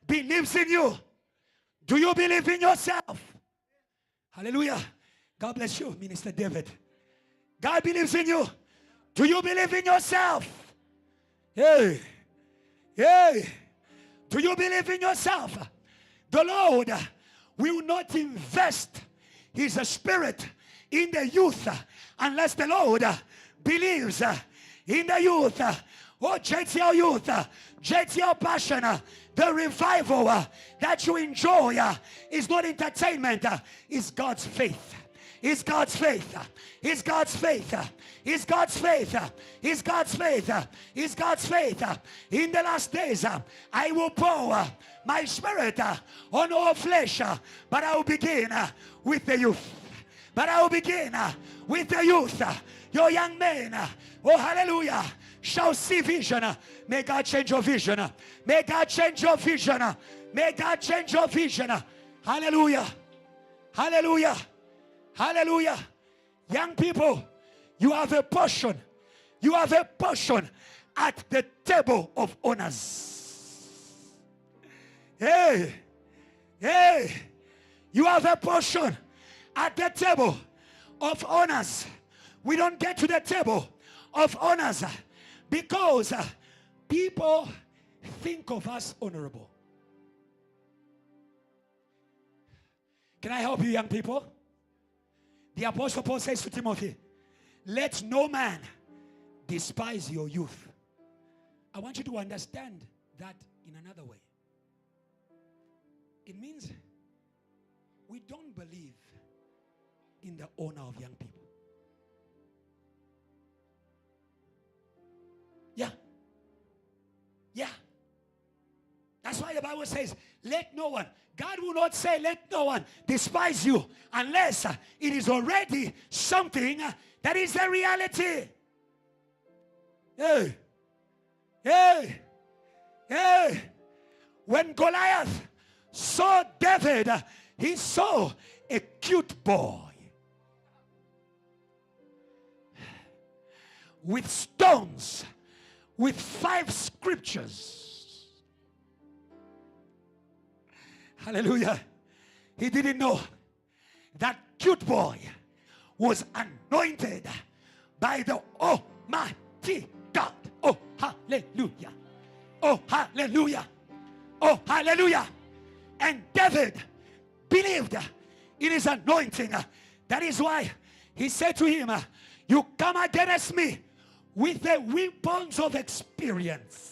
believes in you. Do you believe in yourself? Hallelujah. God bless you, Minister David. God believes in you. Do you believe in yourself? Hey. Hey. Do you believe in yourself? The Lord will not invest His Spirit in the youth unless the Lord believes in the youth. Oh, JTL youth, JTL passion, the revival that you enjoy is not entertainment, it's God's faith. It's God's faith. It's God's faith. It's God's faith. It's God's faith. It's God's faith. In the last days, I will pour my spirit on all flesh, but I will begin with the youth. But I will begin with the youth. Your young men, oh hallelujah, shall see vision. May God change your vision. May God change your vision. May God change your vision. Hallelujah. Hallelujah. Hallelujah. Young people, you have a portion. You have a portion at the table of honors. Hey. Hey. You have a portion at the table of honors. We don't get to the table of honors because people think of us honorable. Can I help you, young people? The Apostle Paul says to Timothy, let no man despise your youth. I want you to understand that in another way. It means we don't believe in the honor of young people. Yeah. Yeah. That's why the Bible says, let no one. God will not say, let no one despise you unless it is already something that is a reality. Hey. Hey. Hey. When Goliath saw David, he saw a cute boy with stones, with 5 scriptures. Hallelujah. He didn't know that cute boy was anointed by the Almighty God. Oh, hallelujah. Oh, hallelujah. Oh, hallelujah. And David believed in his anointing. That is why he said to him, you come against me with the weapons of experience.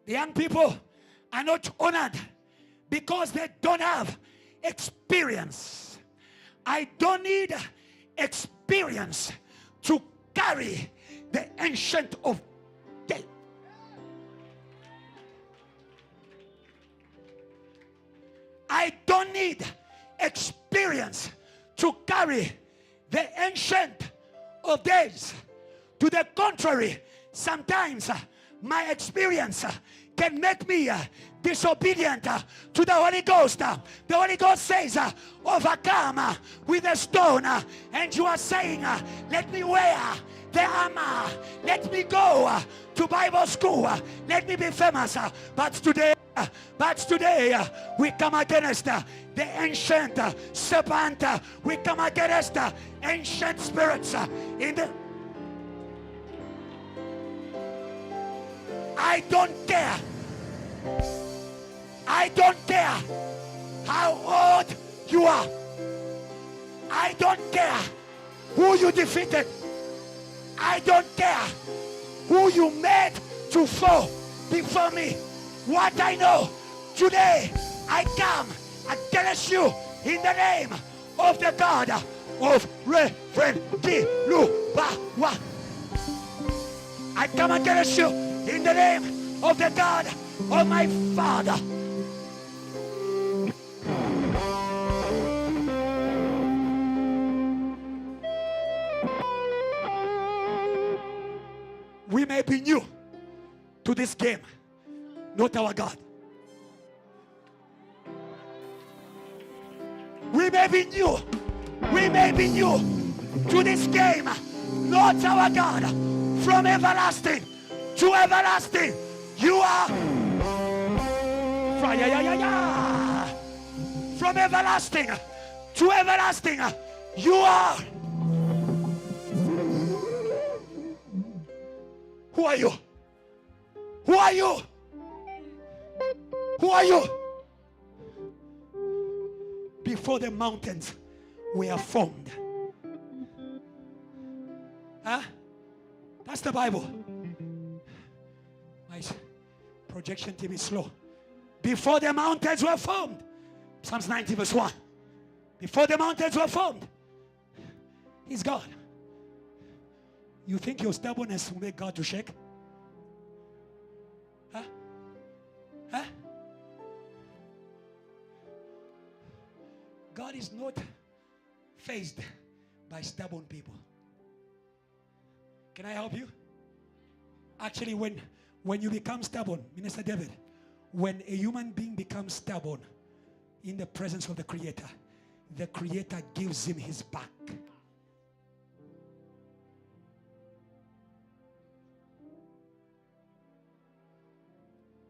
The young people are not honored because they don't have experience. I don't need experience to carry the Ancient of Days. I don't need experience to carry the Ancient of Days. To the contrary, sometimes my experience can make me disobedient to the Holy Ghost. The Holy Ghost says, overcome with a stone. And you are saying, let me wear the armor. Let me go to Bible school. Let me be famous. But today, we come against the ancient serpent. We come against ancient spirits in the... I don't care. I don't care how old you are. I don't care who you defeated. I don't care who you made to fall before me. What I know, today I come against you in the name of the God of Reverend Kiluba. I come against you in the name of the God of my father. We may be new to this game, not our God. We may be new to this game, not our God. From everlasting to everlasting, you are. From everlasting to everlasting, you are. Who are you? Who are you? Who are you? Before the mountains were formed. Huh? That's the Bible. My projection team is slow. Before the mountains were formed. Psalms 90 verse 1. Before the mountains were formed. He's God. You think your stubbornness will make God to shake? Huh? Huh? God is not fazed by stubborn people. Can I help you? Actually, when you become stubborn, Minister David, when a human being becomes stubborn in the presence of the Creator gives him his back.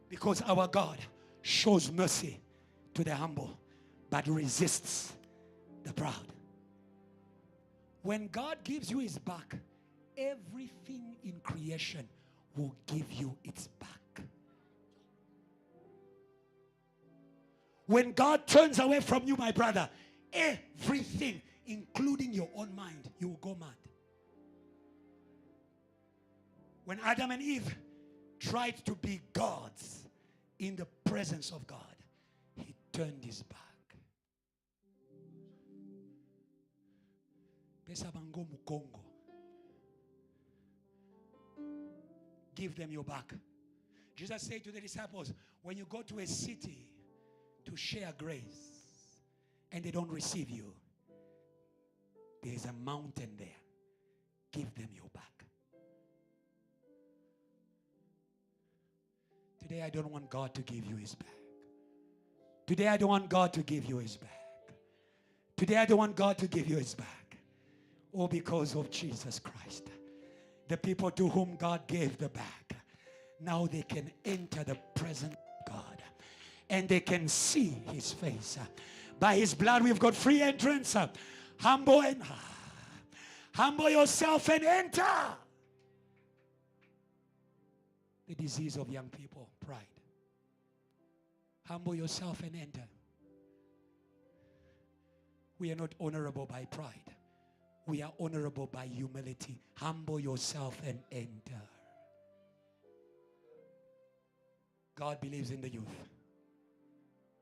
Because our God shows mercy to the humble, but resists the proud. When God gives you his back, everything in creation will give you its back. When God turns away from you, my brother, everything, including your own mind, you will go mad. When Adam and Eve tried to be gods in the presence of God, he turned his back. Give them your back. Jesus said to the disciples, when you go to a city to share grace and they don't receive you, there's a mountain there. Give them your back. Today I don't want God to give you his back. Today I don't want God to give you his back. Today I don't want God to give you his back. All because of Jesus Christ. The people to whom God gave the back, now they can enter the presence of God and they can see his face. By his blood we've got free entrance. Humble yourself and enter. The disease of young people, pride. Humble yourself and enter. We are not honorable by pride. We are honorable by humility. Humble yourself and enter. God believes in the youth.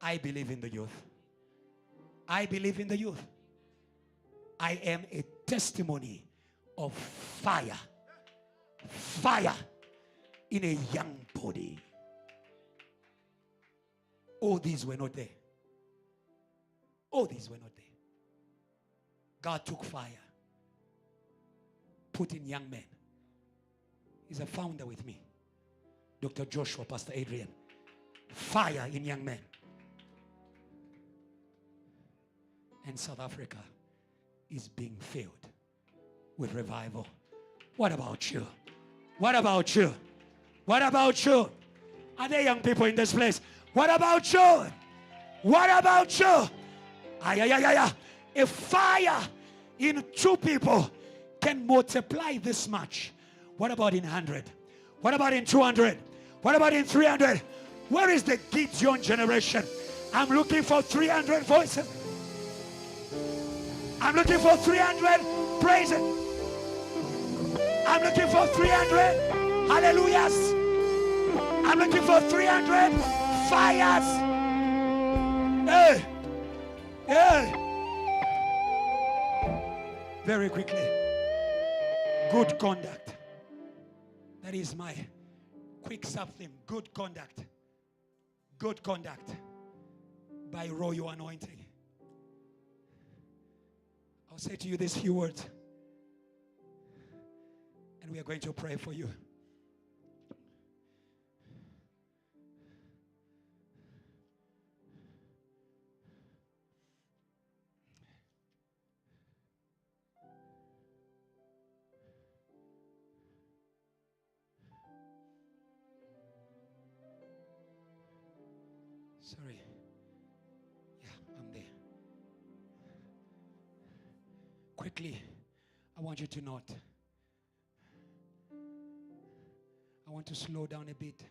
I believe in the youth. I believe in the youth. I am a testimony of fire. Fire in a young body. All these were not there. All these were not there. God took fire, put in young men. He's a founder with me. Dr. Joshua, Pastor Adrian. Fire in young men. And South Africa is being filled with revival. What about you? What about you? What about you? Are there young people in this place? What about you? What about you? If fire in 2 people can multiply this much, what about in 100? What about in 200? What about in 300? Where is the Gideon generation? I'm looking for 300 voices. I'm looking for 300 praise it. I'm looking for 300 hallelujahs. I'm looking for 300 fires. Hey. Hey. Very quickly. Good conduct. That is my quick sub-theme. Good conduct. Good conduct. By royal anointing. I'll say to you these few words. And we are going to pray for you. Sorry. Yeah, I'm there. Quickly, I want you to note. I want to slow down a bit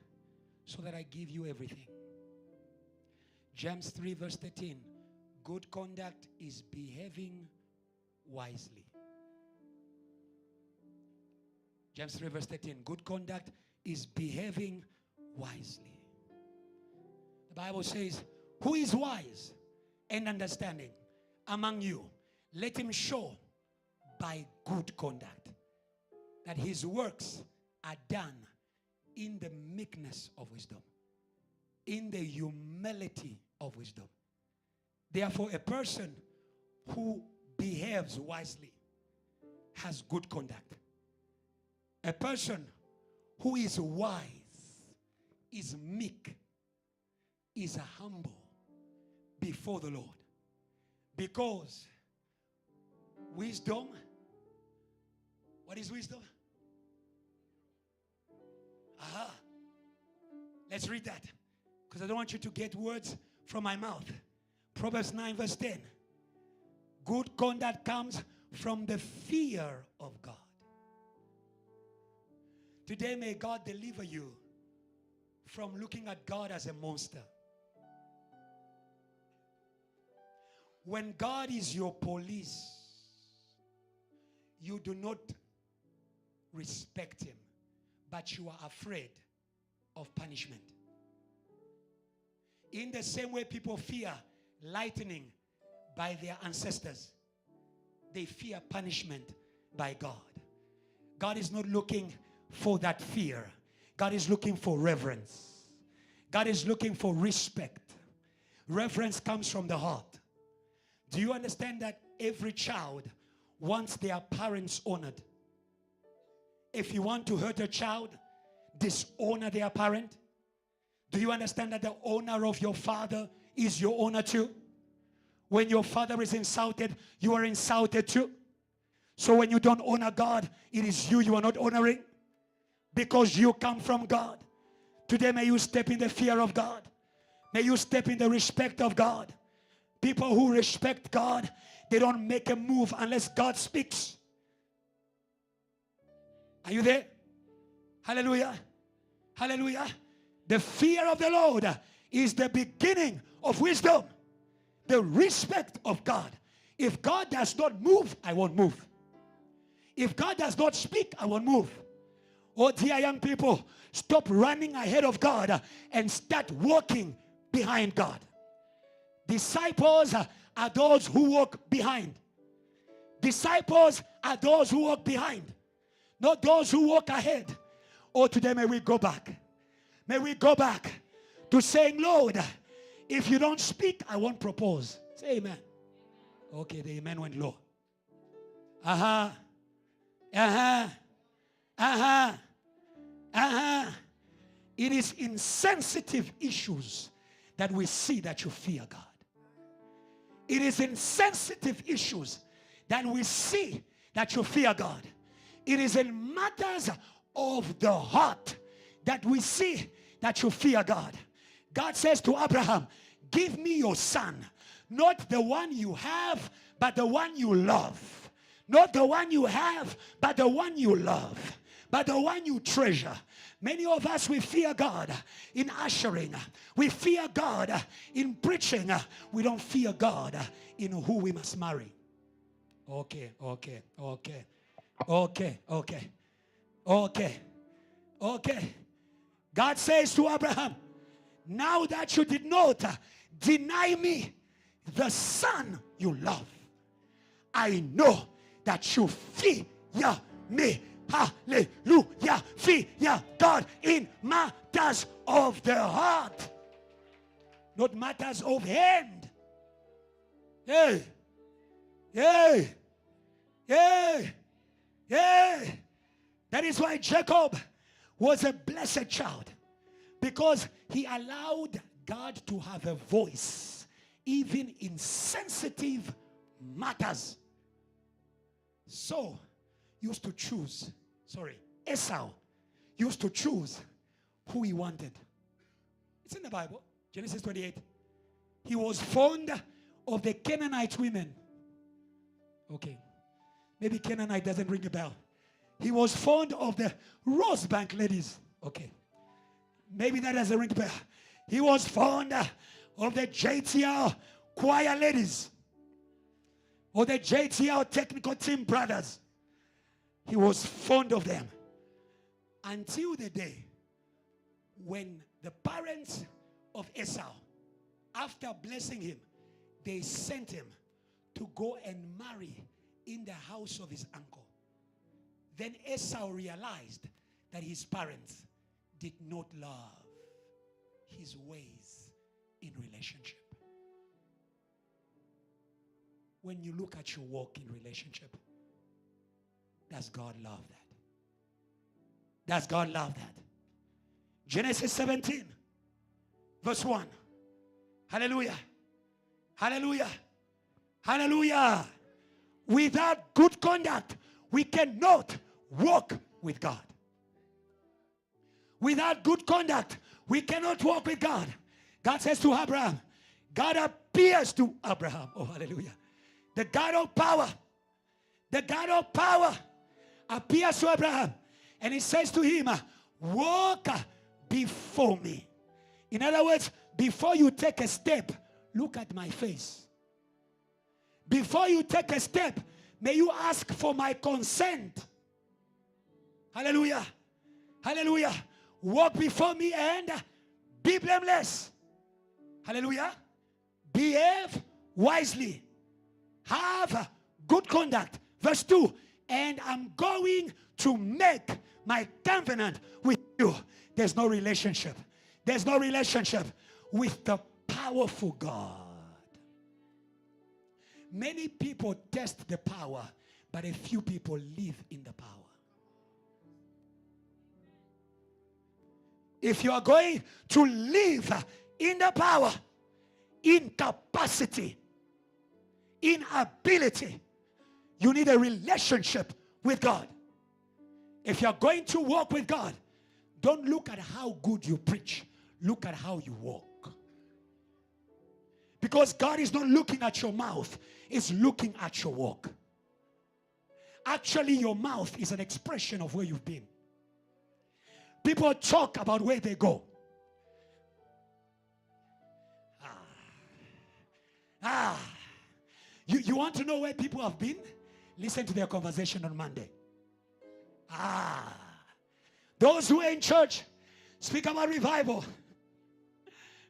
so that I give you everything. James 3 verse 13. Good conduct is behaving wisely. James 3 verse 13. Good conduct is behaving wisely. The Bible says, who is wise and understanding among you? Let him show by good conduct that his works are done in the meekness of wisdom, in the humility of wisdom. Therefore, a person who behaves wisely has good conduct. A person who is wise, is meek, is humble before the Lord. Because wisdom, what is wisdom? Aha. Let's read that. Because I don't want you to get words from my mouth. Proverbs 9 verse 10. Good conduct comes from the fear of God. Today may God deliver you from looking at God as a monster. When God is your police, you do not respect him, but you are afraid of punishment. In the same way people fear lightning by their ancestors, they fear punishment by God. God is not looking for that fear. God is looking for reverence. God is looking for respect. Reverence comes from the heart. Do you understand that every child wants their parents honored? If you want to hurt a child, dishonor their parent. Do you understand that the honor of your father is your honor too? When your father is insulted, you are insulted too. So when you don't honor God, it is you are not honoring, because you come from God. Today may you step in the fear of God. May you step in the respect of God. People who respect God, they don't make a move unless God speaks. Are you there? Hallelujah. Hallelujah. The fear of the Lord is the beginning of wisdom. The respect of God. If God does not move, I won't move. If God does not speak, I won't move. Oh dear young people, stop running ahead of God and start walking behind God. Disciples are those who walk behind. Disciples are those who walk behind, not those who walk ahead. Oh, today may we go back. May we go back to saying, Lord, if you don't speak, I won't propose. Say amen. Okay, the amen went low. Uh-huh. Uh-huh. Uh-huh. Uh-huh. It is in sensitive issues that we see that you fear God. It is in sensitive issues that we see that you fear God. It is in matters of the heart that we see that you fear God. God says to Abraham, give me your son, not the one you have, but the one you love. Not the one you have, but the one you love, but the one you treasure. Many of us, we fear God in ushering. We fear God in preaching. We don't fear God in who we must marry. Okay, okay, okay, okay, okay, okay, okay. God says to Abraham, now that you did not deny me the son you love, I know that you fear me. Hallelujah. Fear God in matters of the heart, not matters of hand. Hey, hey, hey, hey. That is why Jacob was a blessed child, because he allowed God to have a voice even in sensitive matters. So used to choose, Esau used to choose who he wanted. It's in the Bible, Genesis 28. He was fond of the Canaanite women. Okay, maybe Canaanite doesn't ring a bell. He was fond of the Rosebank ladies. Okay, maybe that doesn't ring a bell. He was fond of the JTL choir ladies, or the JTL technical team brothers. He was fond of them until the day when the parents of Esau, after blessing him, they sent him to go and marry in the house of his uncle. Then Esau realized that his parents did not love his ways in relationship. When you look at your walk in relationship, does God love that? Does God love that? Genesis 17, verse 1. Hallelujah. Hallelujah. Hallelujah. Without good conduct, we cannot walk with God. Without good conduct, we cannot walk with God. God says to Abraham, God appears to Abraham. Oh, hallelujah. The God of power appears to Abraham, and he says to him, walk before me. In other words, before you take a step, look at my face. Before you take a step, may you ask for my consent. Hallelujah. Hallelujah. Walk before me and be blameless. Hallelujah. Behave wisely. Have good conduct. Verse 2. And I'm going to make my covenant with you. There's no relationship. There's no relationship with the powerful God. Many people test the power, but a few people live in the power. If you are going to live in the power, in capacity, in ability, you need a relationship with God. If you are going to walk with God, don't look at how good you preach. Look at how you walk. Because God is not looking at your mouth. He's looking at your walk. Actually, your mouth is an expression of where you've been. People talk about where they go. You want to know where people have been? Listen to their conversation on Monday. Those who are in church speak about revival.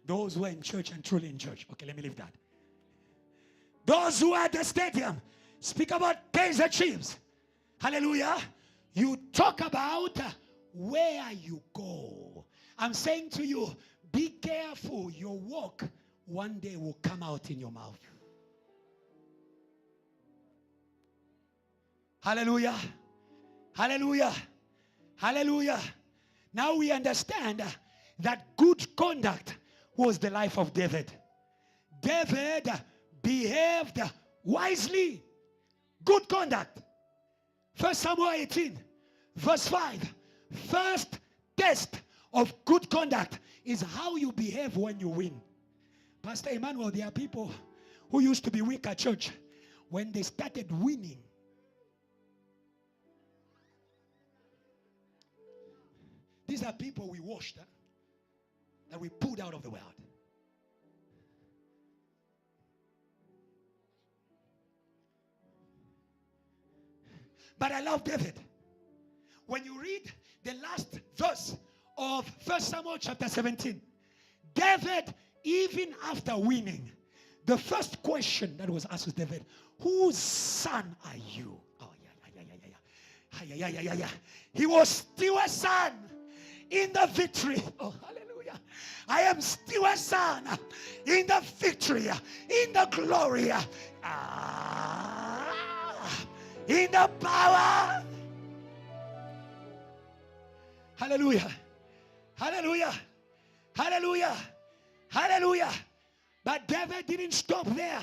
Those who are in church and truly in church. Okay, let me leave that. Those who are at the stadium speak about Kaiser Chiefs. Hallelujah. You talk about where you go. I'm saying to you, be careful. Your walk one day will come out in your mouth. Hallelujah. Hallelujah. Hallelujah. Now we understand that good conduct was the life of David. David behaved wisely. Good conduct. 1 Samuel 18, verse 5. First test of good conduct is how you behave when you win. Pastor Emmanuel, there are people who used to be weak at church. When they started winning, these are people we washed, that we pulled out of the world. But I love David. When you read the last verse of 1 Samuel chapter 17, David, even after winning, the first question that was asked was David, whose son are you? Oh, yeah. He was still a son in the victory. Oh, hallelujah. I am still a son in the victory, in the glory, in the power. Hallelujah. Hallelujah. Hallelujah. Hallelujah. But David didn't stop there.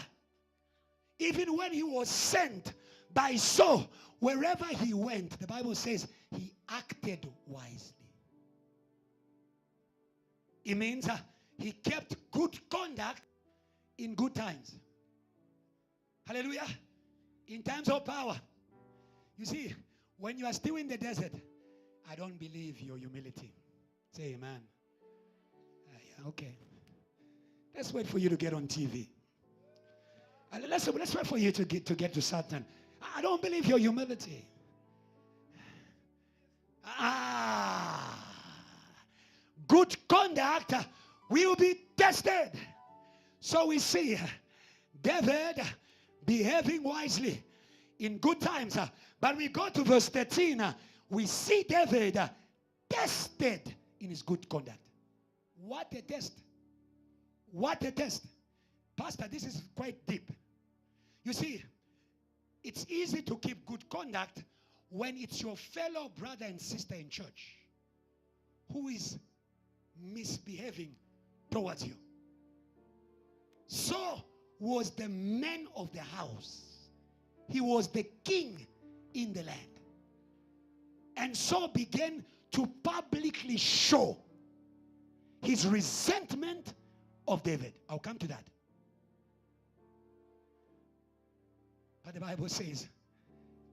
Even when he was sent by Saul, wherever he went, the Bible says he acted wisely. It means he kept good conduct in good times. Hallelujah. In times of power. You see, when you are still in the desert, I don't believe your humility. Say amen. Yeah, okay. Let's wait for you to get on TV. Let's wait for you to get to Satan. I don't believe your humility. Good conduct will be tested. So we see David behaving wisely in good times. But we go to verse 13. We see David tested in his good conduct. What a test. What a test. Pastor, this is quite deep. You see, it's easy to keep good conduct when it's your fellow brother and sister in church who is misbehaving towards you. Saul was the man of the house. He was the king in the land. And Saul began to publicly show his resentment of David. I'll come to that. But the Bible says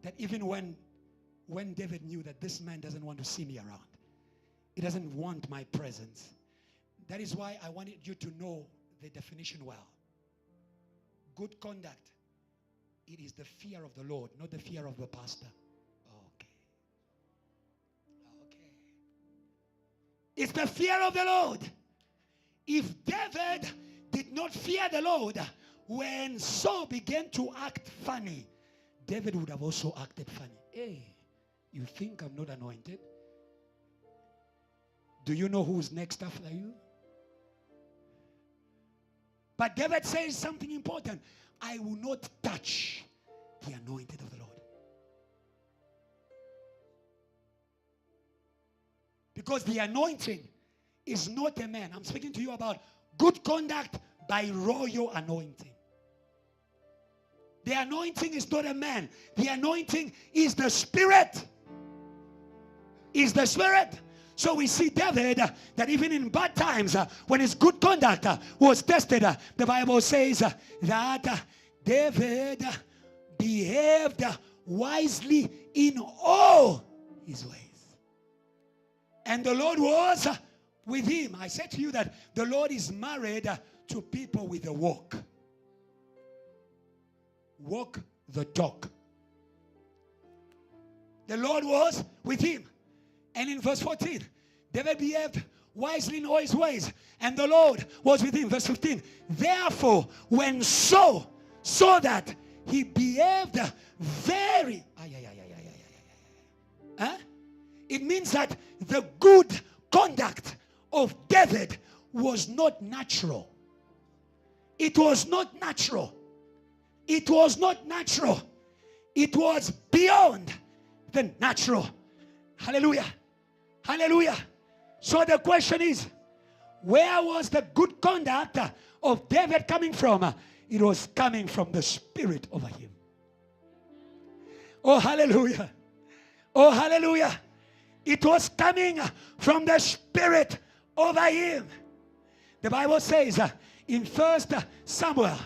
that even when David knew that this man doesn't want to see me around, he doesn't want my presence. That is why I wanted you to know the definition well. Good conduct, it is the fear of the Lord, not the fear of the pastor. Okay. It's the fear of the Lord. If David did not fear the Lord, when Saul began to act funny, David would have also acted funny. Hey, you think I'm not anointed? Do you know who's next after you? But David says something important. I will not touch the anointed of the Lord. Because the anointing is not a man. I'm speaking to you about good conduct by royal anointing. The anointing is not a man. The anointing is the Spirit. Is the Spirit. So we see David that even in bad times, when his good conduct was tested, the Bible says that David behaved wisely in all his ways. And the Lord was with him. I said to you that the Lord is married to people with a walk. Walk the talk. The Lord was with him. And in verse 14, David behaved wisely in all his ways, and the Lord was with him. Verse 15, therefore, when Saul saw that he behaved very... It means that the good conduct of David was not natural. It was not natural. It was not natural. It was beyond the natural. Hallelujah. Hallelujah. So the question is, where was the good conduct of David coming from? It was coming from the Spirit over him. Oh, hallelujah. Oh, hallelujah. It was coming from the Spirit over him. The Bible says in 1 Samuel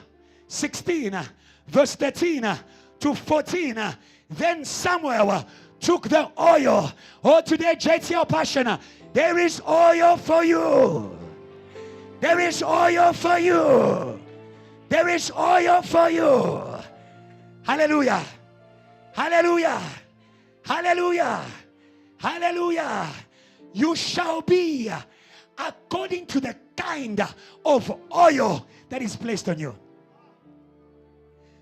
16, verse 13 to 14, then Samuel took the oil. Oh, today, JTL Passion, there is oil for you. There is oil for you. There is oil for you. Hallelujah. Hallelujah. Hallelujah. Hallelujah. You shall be according to the kind of oil that is placed on you.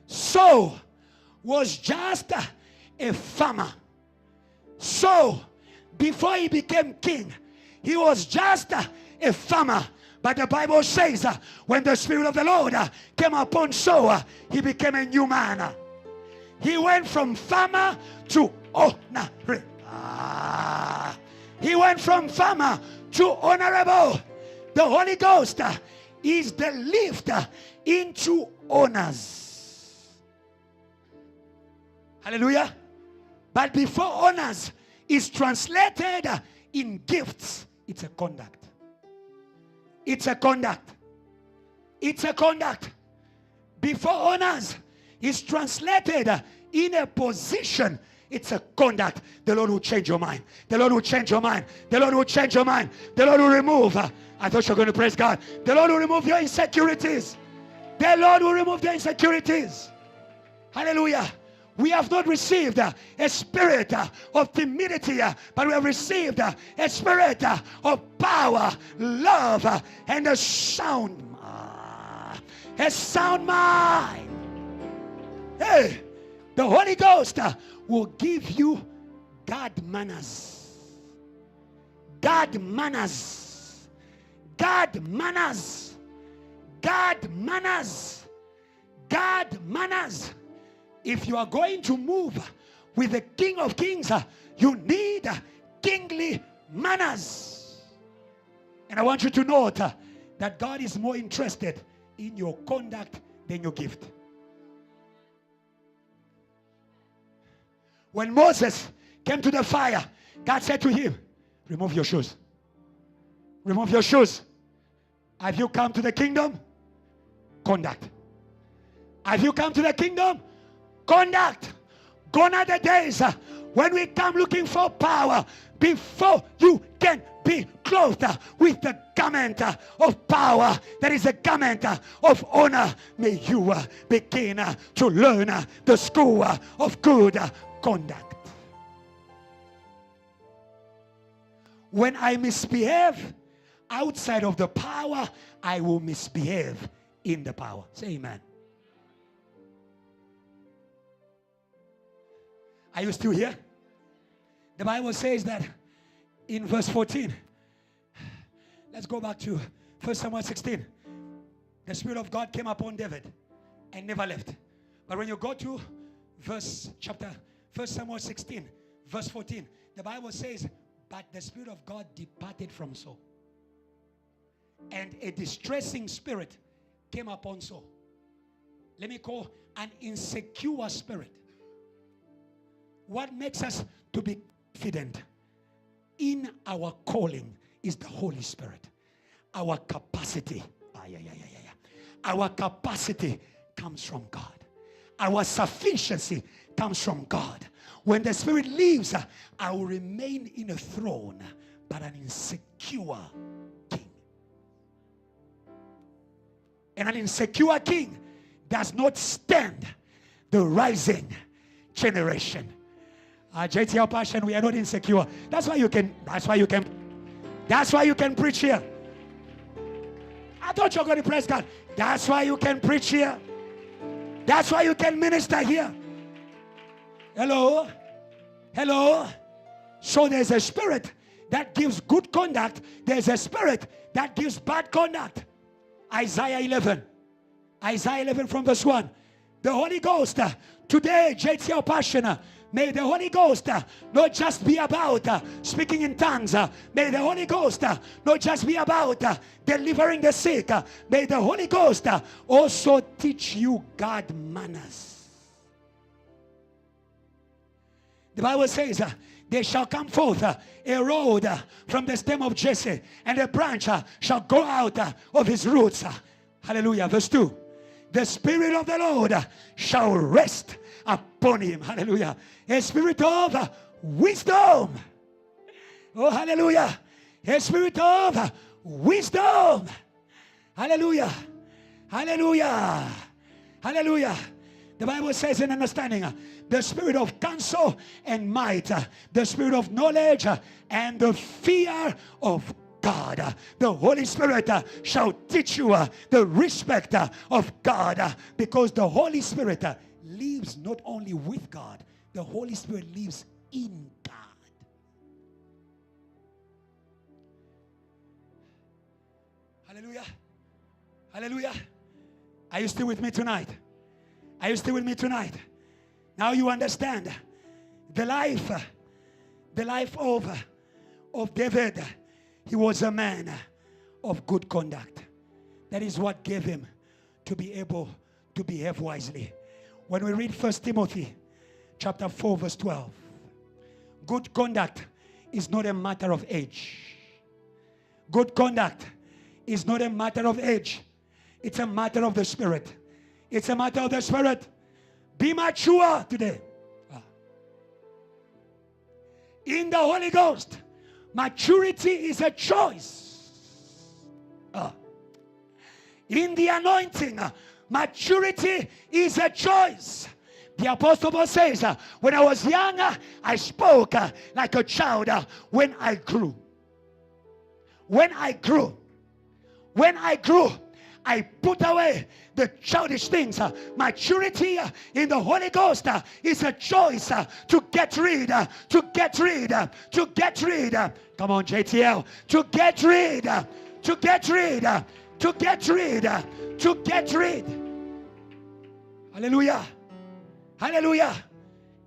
Saul was just a farmer. So, before he became king, he was just a farmer. But the Bible says when the Spirit of the Lord came upon Saul, he became a new man. He went from farmer to honorable. He went from farmer to honorable. The Holy Ghost is the lift into honors. Hallelujah. But before honors is translated in gifts, it's a conduct. It's a conduct. It's a conduct. Before honors is translated in a position, it's a conduct. The Lord will change your mind. The Lord will change your mind. The Lord will change your mind. The Lord will remove. I thought you were going to praise God. The Lord will remove your insecurities. The Lord will remove the insecurities. Hallelujah. We have not received a spirit of timidity, but we have received a spirit of power, love, and a sound mind. Hey, the Holy Ghost will give you God manners. God manners. God manners. God manners. God manners. If you are going to move with the King of Kings, you need kingly manners. And I want you to note that God is more interested in your conduct than your gift. When Moses came to the fire, God said to him, remove your shoes. Remove your shoes. Have you come to the kingdom? Conduct. Have you come to the kingdom? Conduct. Gone are the days when we come looking for power before you can be clothed with the garment of power. That is the garment of honor. May you begin to learn the school of good conduct. When I misbehave outside of the power, I will misbehave in the power. Say amen. Are you still here? The Bible says that in verse 14. Let's go back to 1 Samuel 16. The Spirit of God came upon David and never left. But when you go to 1 Samuel 16, verse 14, the Bible says, but the Spirit of God departed from Saul. And a distressing spirit came upon Saul. Let me call an insecure spirit. What makes us to be confident in our calling is the Holy Spirit. Our capacity. Our capacity comes from God. Our sufficiency comes from God. When the Spirit leaves, I will remain in a throne, but an insecure king. And an insecure king does not stand the rising generation. JTL Passion, we are not insecure. That's why you can preach here. I thought you were going to praise God. That's why you can preach here. That's why you can minister here. Hello? Hello? So there's a spirit that gives good conduct. There's a spirit that gives bad conduct. Isaiah 11. Isaiah 11 from verse 1. The Holy Ghost, today, JTL Passion, may the Holy Ghost not just be about speaking in tongues. May the Holy Ghost not just be about delivering the sick. May the Holy Ghost also teach you God manners. The Bible says, there shall come forth a rod from the stem of Jesse, and a branch shall grow out of his roots. Hallelujah. Verse 2. The Spirit of the Lord shall rest upon him. Hallelujah. A spirit of wisdom. Oh, hallelujah. A spirit of wisdom. Hallelujah. Hallelujah. Hallelujah. The Bible says in understanding, the spirit of counsel and might, the spirit of knowledge and the fear of God. The Holy Spirit shall teach you the respect of God, because the Holy Spirit lives not only with God, the Holy Spirit lives in God. Hallelujah. Hallelujah. Are you still with me tonight? Are you still with me tonight? Now you understand the life of David. He was a man of good conduct. That is what gave him to be able to behave wisely. When we read 1 Timothy chapter 4 verse 12, good conduct is not a matter of age. Good conduct is not a matter of age. It's a matter of the Spirit. It's a matter of the Spirit. Be mature today. In the Holy Ghost, maturity is a choice. In the anointing, maturity is a choice. The Apostle Paul says, when I was young, I spoke like a child. When I grew, I put away the childish things. Maturity in the Holy Ghost is a choice to get rid. Come on, JTL. To get rid. Hallelujah. Hallelujah.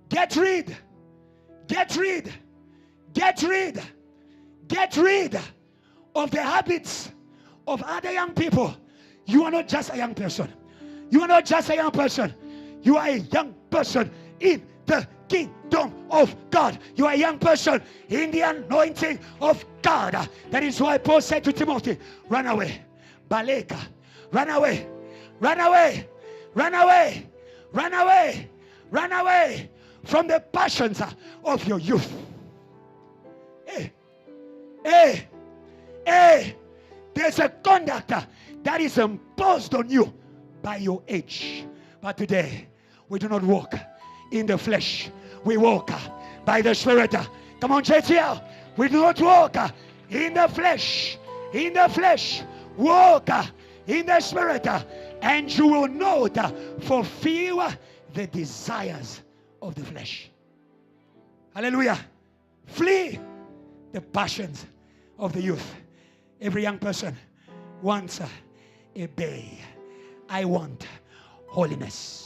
Get rid of the habits of other young people. You are not just a young person. You are not just a young person. You are a young person in the kingdom of God. You are a young person in the anointing of God. That is why Paul said to Timothy, run away. Baleka. Run away. Run away. Run away. Run away. Run away from the passions of your youth. Hey. Hey. Hey. There's a conduct that is imposed on you by your age. But today, we do not walk in the flesh. We walk by the Spirit. Come on, JTL. We do not walk in the flesh. In the flesh. Walk in the Spirit. And you will not fulfill the desires of the flesh. Hallelujah. Flee the passions of the youth. Every young person wants a bay. I want holiness.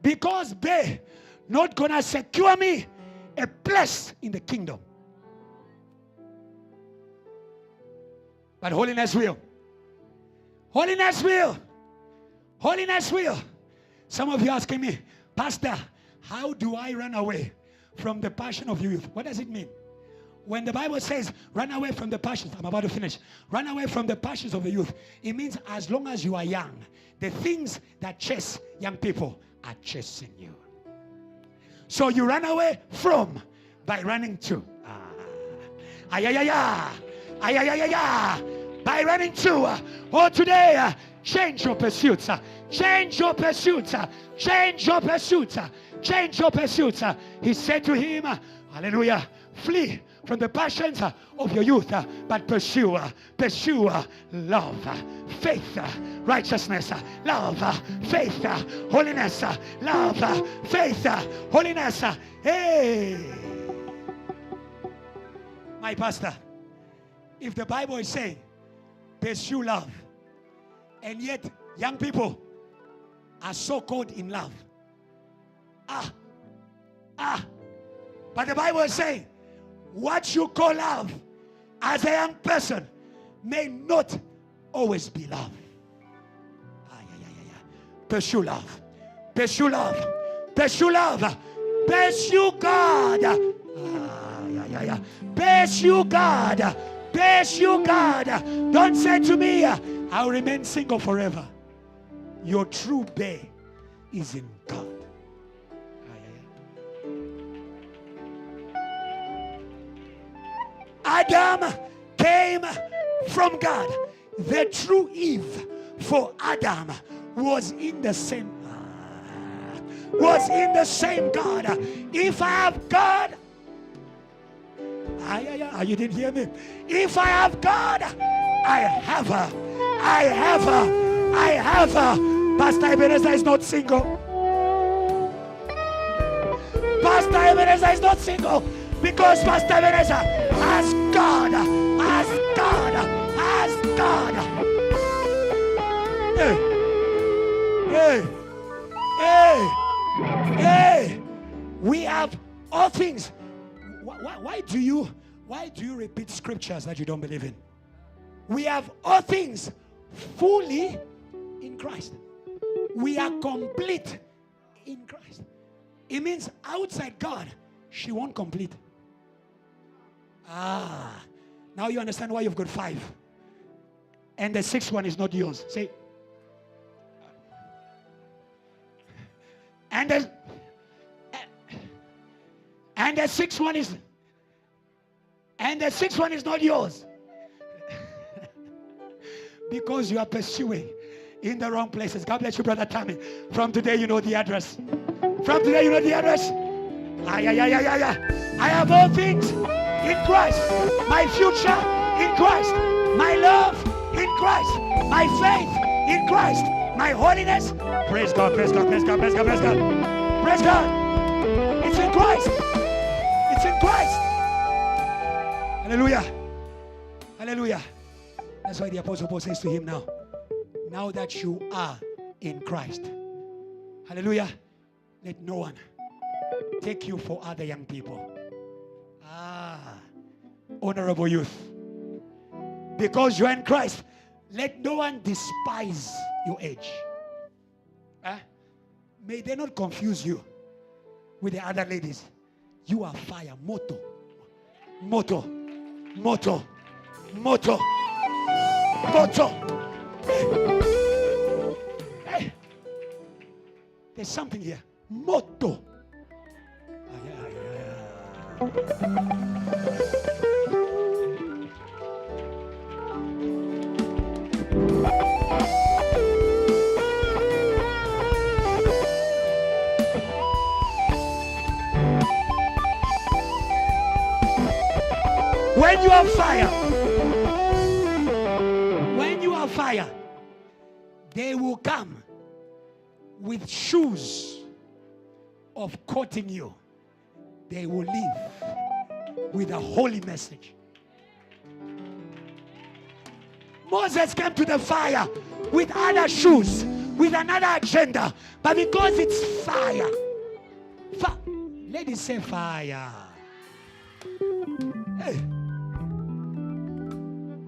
Because bay not gonna secure me a place in the kingdom. But holiness will. Holiness will. Holiness will. Some of you asking me, Pastor, how do I run away from the passion of youth? What does it mean? When the Bible says run away from the passions, I'm about to finish. Run away from the passions of the youth. It means as long as you are young, the things that chase young people are chasing you. So you run away from by running to. By running to. Oh, today, change your pursuits. Change your pursuits. Change your pursuits. Change your pursuits. He said to him, hallelujah, flee from the passions of your youth, but pursue love, faith, righteousness, love, faith, holiness, love, faith, holiness. Hey, my pastor, if the Bible is saying pursue love, and yet young people are so caught in love. But the Bible is saying what you call love as a young person may not always be love. Pursue love. Pursue love. Pursue love. Pursue God. Pursue God. Pursue God. Don't say to me, I'll remain single forever. Your true bay is in God. Adam came from God. The true Eve for Adam was in the same God. If I have God, you didn't hear me. If I have God, I have her. I have her. I have her. Pastor Ebenezer is not single. Pastor Ebenezer is not single because Pastor Ebenezer has God. Has God. Has God. Hey. Hey. Hey. Hey. We have all things. Why do you repeat scriptures that you don't believe in? We have all things fully in Christ. We are complete in Christ. It means outside God, she won't complete. Now you understand why you've got 5. And the 6th one is not yours. Say. And the 6th one is. And the 6th one is not yours. Because you are pursuing in the wrong places. God bless you, Brother Tammy. From today, you know the address. From today, you know the address. I have all things in Christ. My future in Christ. My love in Christ. My faith in Christ. My holiness. Praise God, praise God, praise God, praise God, praise God. Praise God. It's in Christ. It's in Christ. Hallelujah. Hallelujah. That's why the Apostle Paul says to him now that you are in Christ. Hallelujah. Let no one take you for other young people. Honorable youth. Because you are in Christ, let no one despise your age. May they not confuse you with the other ladies. You are fire. Moto. Hey. There's something here. Moto. When you are fire, they will come with shoes of courting you. They will live with a holy message. Moses came to the fire with other shoes, with another agenda, but because it's fire, ladies say fire. Hey.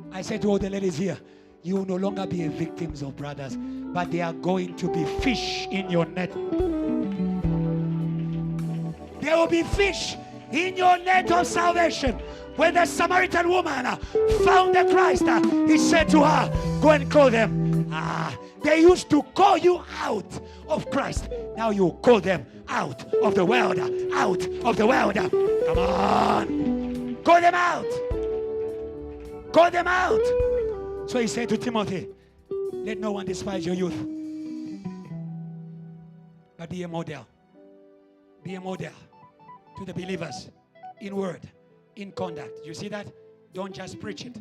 I said to all the ladies here, you will no longer be victims of brothers, but they are going to be fish in your net. There will be fish in your net of salvation. When the Samaritan woman found the Christ, he said to her, go and call them. They used to call you out of Christ. Now you call them out of the world. Out of the world. Come on. Call them out. Call them out. So he said to Timothy, let no one despise your youth, but be a model. Be a model to the believers in word, in conduct. You see that? Don't just preach it,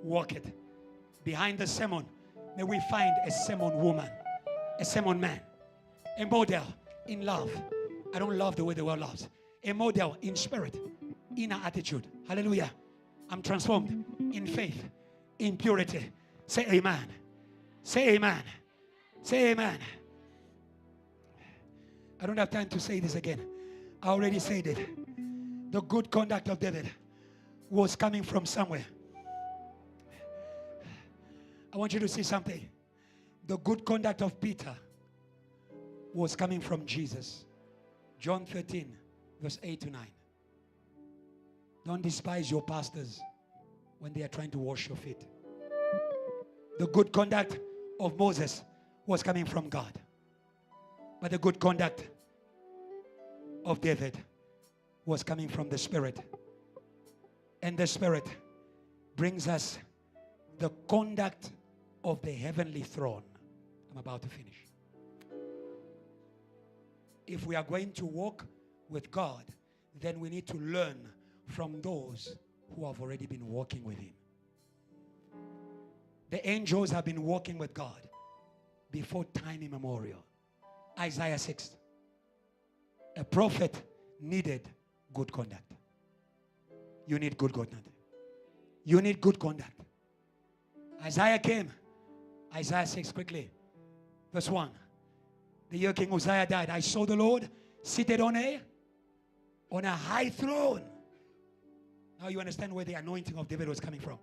walk it. Behind the sermon, may we find a sermon woman, a sermon man, a model in love. I don't love the way the world loves. A model in spirit, inner attitude. Hallelujah. I'm transformed in faith, in purity. Say amen. Say amen. Say amen. I don't have time to say this again. I already said it. The good conduct of David was coming from somewhere. I want you to see something. The good conduct of Peter was coming from Jesus. John 13, verse 8 to 9. Don't despise your pastors when they are trying to wash your feet. The good conduct of Moses was coming from God. But the good conduct of David was coming from the Spirit. And the Spirit brings us the conduct of the heavenly throne. I'm about to finish. If we are going to walk with God, then we need to learn from those who have already been walking with Him. The angels have been walking with God before time immemorial. Isaiah 6. A prophet needed good conduct. You need good conduct. You need good conduct. Isaiah came. Isaiah 6, quickly. Verse 1. The year King Uzziah died, I saw the Lord seated on a high throne. Now you understand where the anointing of David was coming from.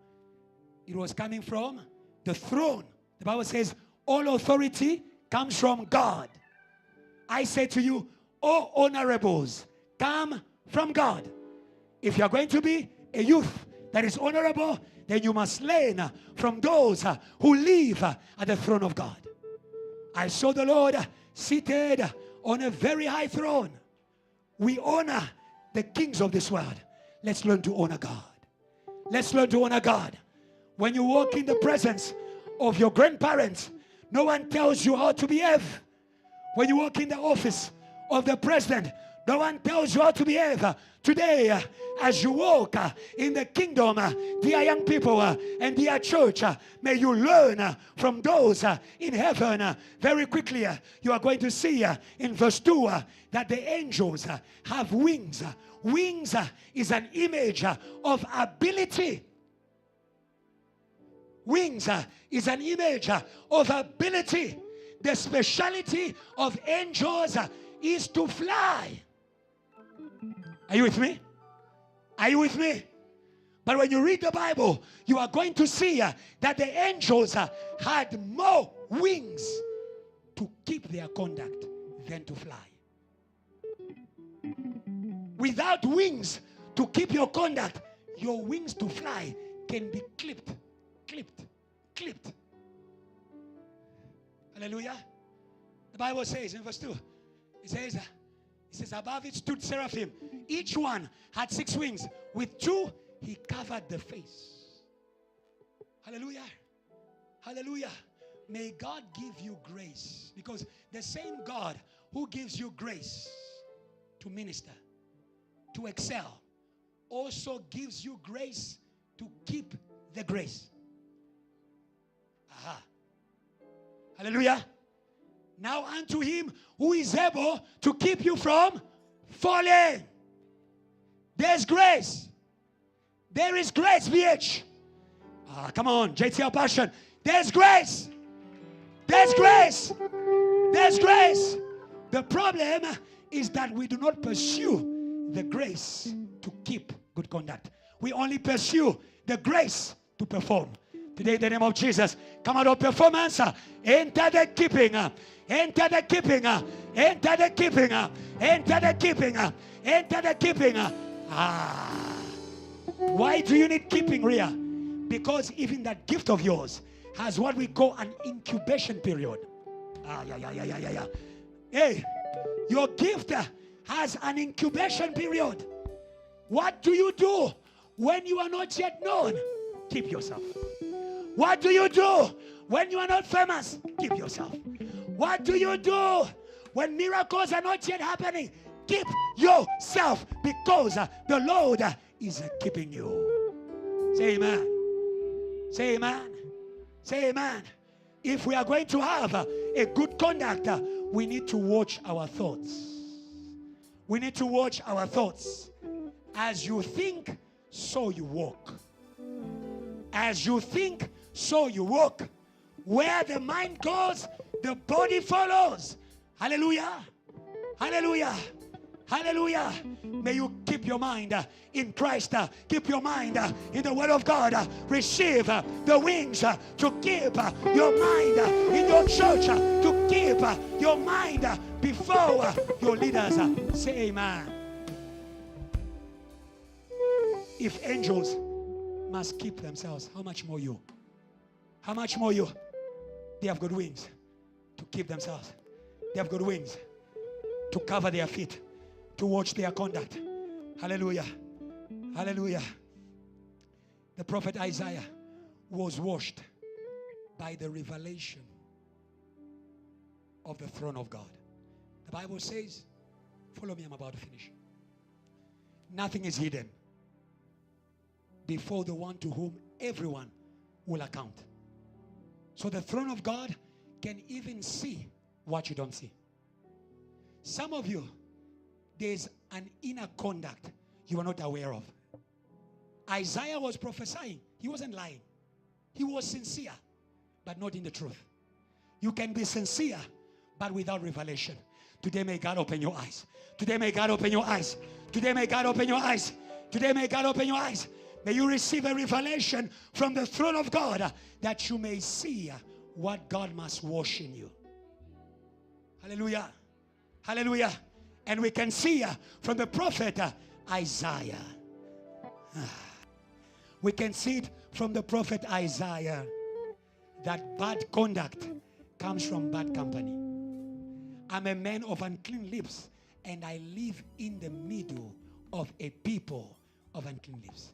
It was coming from the throne. The Bible says all authority comes from God. I say to you, all honorables come from God. If you are going to be a youth that is honorable, then you must learn from those who live at the throne of God. I saw the Lord seated on a very high throne. We honor the kings of this world. Let's learn to honor God. Let's learn to honor God. When you walk in the presence of your grandparents, no one tells you how to behave. When you walk in the office of the president, no one tells you how to behave. Today, as you walk in the kingdom, dear young people and dear church, may you learn from those in heaven. Very quickly, you are going to see in verse 2 that the angels have wings. Wings is an image of ability. Wings is an image of ability. The speciality of angels is to fly. Are you with me? Are you with me? But when you read the Bible, you are going to see that the angels had more wings to keep their conduct than to fly. Without wings to keep your conduct, your wings to fly can be clipped. Hallelujah. The Bible says in verse 2, it says, above it stood seraphim. Each one had 6 wings. With 2, he covered the face. Hallelujah. Hallelujah. May God give you grace. Because the same God who gives you grace to minister, to excel, also gives you grace to keep the grace. Aha. Hallelujah. Now unto him who is able to keep you from falling. There's grace. There is grace, VH. Come on, JTL Passion. There's grace. There's grace. There's grace. The problem is that we do not pursue the grace to keep good conduct. We only pursue the grace to perform. Today, in the name of Jesus, come out of performance, enter the keeping, enter the keeping, enter the keeping, enter the keeping, enter the keeping. Why do you need keeping, Ria? Because even that gift of yours has what we call an incubation period. Hey, your gift has an incubation period. What do you do when you are not yet known? Keep yourself. What do you do when you are not famous? Keep yourself. What do you do when miracles are not yet happening? Keep yourself, because the Lord is keeping you. Say amen. Say amen. Say amen. If we are going to have a good conduct, we need to watch our thoughts. We need to watch our thoughts. As you think, so you walk. As you think, so you walk. Where the mind goes, the body follows. Hallelujah. Hallelujah. Hallelujah. May you keep your mind in Christ. Keep your mind in the Word of God. Receive the wings to keep your mind in your church. To keep your mind before your leaders. Say amen. If angels must keep themselves, how much more you? How much more you? They have got wings to keep themselves. They have got wings to cover their feet, to watch their conduct. Hallelujah. Hallelujah. The prophet Isaiah was washed by the revelation of the throne of God. The Bible says, follow me, I'm about to finish. Nothing is hidden before the one to whom everyone will account. So the throne of God can even see what you don't see. Some of you, there's an inner conduct you are not aware of. Isaiah was prophesying. He wasn't lying. He was sincere, but not in the truth. You can be sincere, but without revelation. Today may God open your eyes. Today may God open your eyes. Today may God open your eyes. Today may God open your eyes. May you receive a revelation from the throne of God that you may see what God must wash in you. Hallelujah. Hallelujah. And we can see from the prophet Isaiah. We can see it from the prophet Isaiah that bad conduct comes from bad company. I'm a man of unclean lips, and I live in the middle of a people of unclean lips.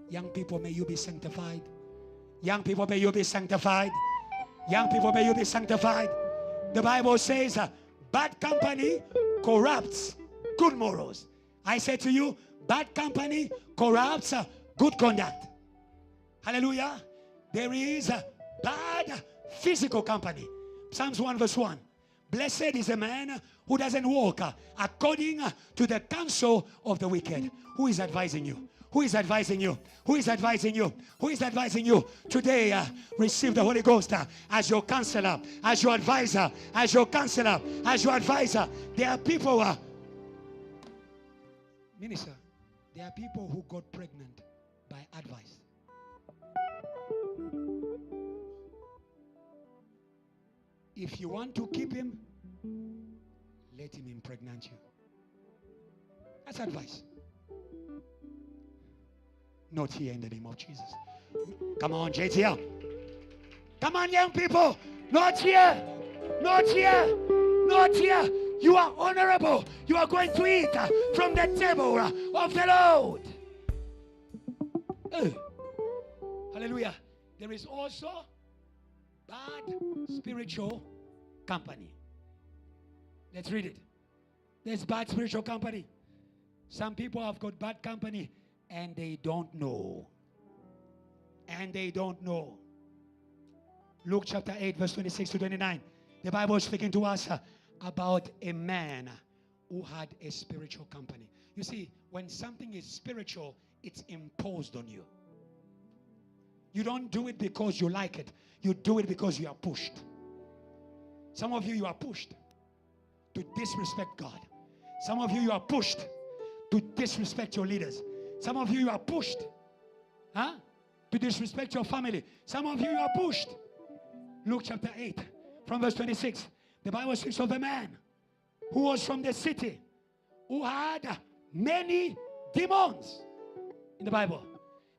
Young people, may you be sanctified. Young people, may you be sanctified. Young people, may you be sanctified. The Bible says, bad company corrupts good morals. I say to you, bad company corrupts good conduct. Hallelujah. There is a bad physical company. Psalms 1 verse 1. Blessed is a man who doesn't walk according to the counsel of the wicked. Who is advising you? Who is advising you? Who is advising you? Who is advising you? Today, receive the Holy Ghost as your counselor, as your advisor, as your counselor, as your advisor. There are people, minister, there are people who got pregnant by advice. If you want to keep him, let him impregnate you. That's advice. Not here in the name of Jesus. Come on, JTL. Come on, young people. Not here. Not here. Not here. You are honorable. You are going to eat from the table of the Lord. Hallelujah. There is also bad spiritual company. Let's read it. There's bad spiritual company. Some people have got bad company and they don't know. And they don't know. Luke chapter 8 verse 26 to 29. The Bible is speaking to us about a man who had a spiritual company. You see, when something is spiritual, it's imposed on you. You don't do it because you like it. You do it because you are pushed. Some of you are pushed to disrespect God. Some of you are pushed to disrespect your leaders. Some of you are pushed to disrespect your family. Some of you are pushed. Luke chapter 8 from verse 26. The Bible speaks of a man who was from the city who had many demons in the Bible.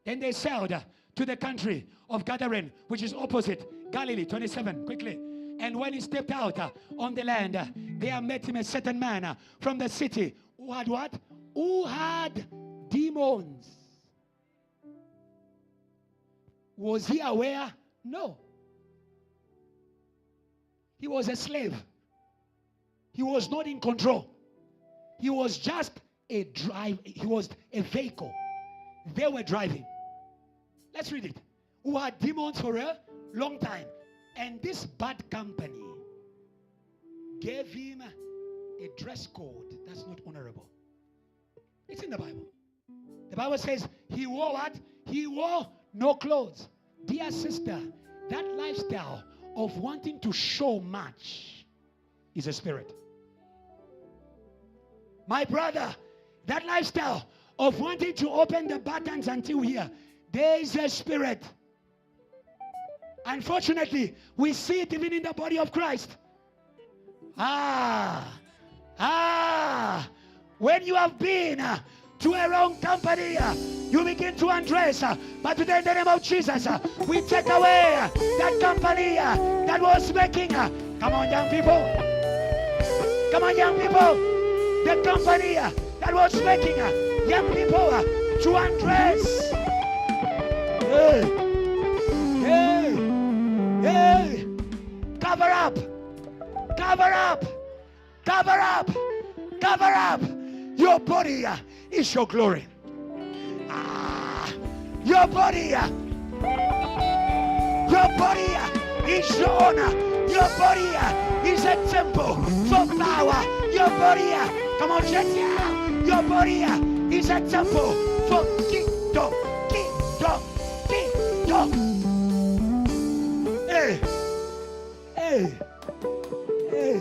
Then they sailed to the country of Gadarene, which is opposite Galilee. 27, quickly. And when he stepped out on the land, there met him a certain man from the city who had what? Who had demons. Was he aware? No. He was a slave. He was not in control. He was just a drive. He was a vehicle. They were driving. Let's read it. Who had demons for a long time. And this bad company gave him a dress code that's not honorable. It's in the Bible. The Bible says he wore what? He wore no clothes. Dear sister, that lifestyle of wanting to show much is a spirit. My brother, that lifestyle of wanting to open the buttons until here, there is a spirit. Unfortunately, we see it even in the body of Christ. When you have been to a wrong company, you begin to undress. But today in the name of Jesus, we take away that company that was making. Come on, young people. Come on, young people. The company that was making young people to undress. Hey! Hey! Hey! Cover up! Cover up! Cover up! Cover up! Your body is your glory. Your body is your honor. Your body is a temple for power. Your body, come on, JTL. Your body is a temple for kingdom. Hey, hey, hey.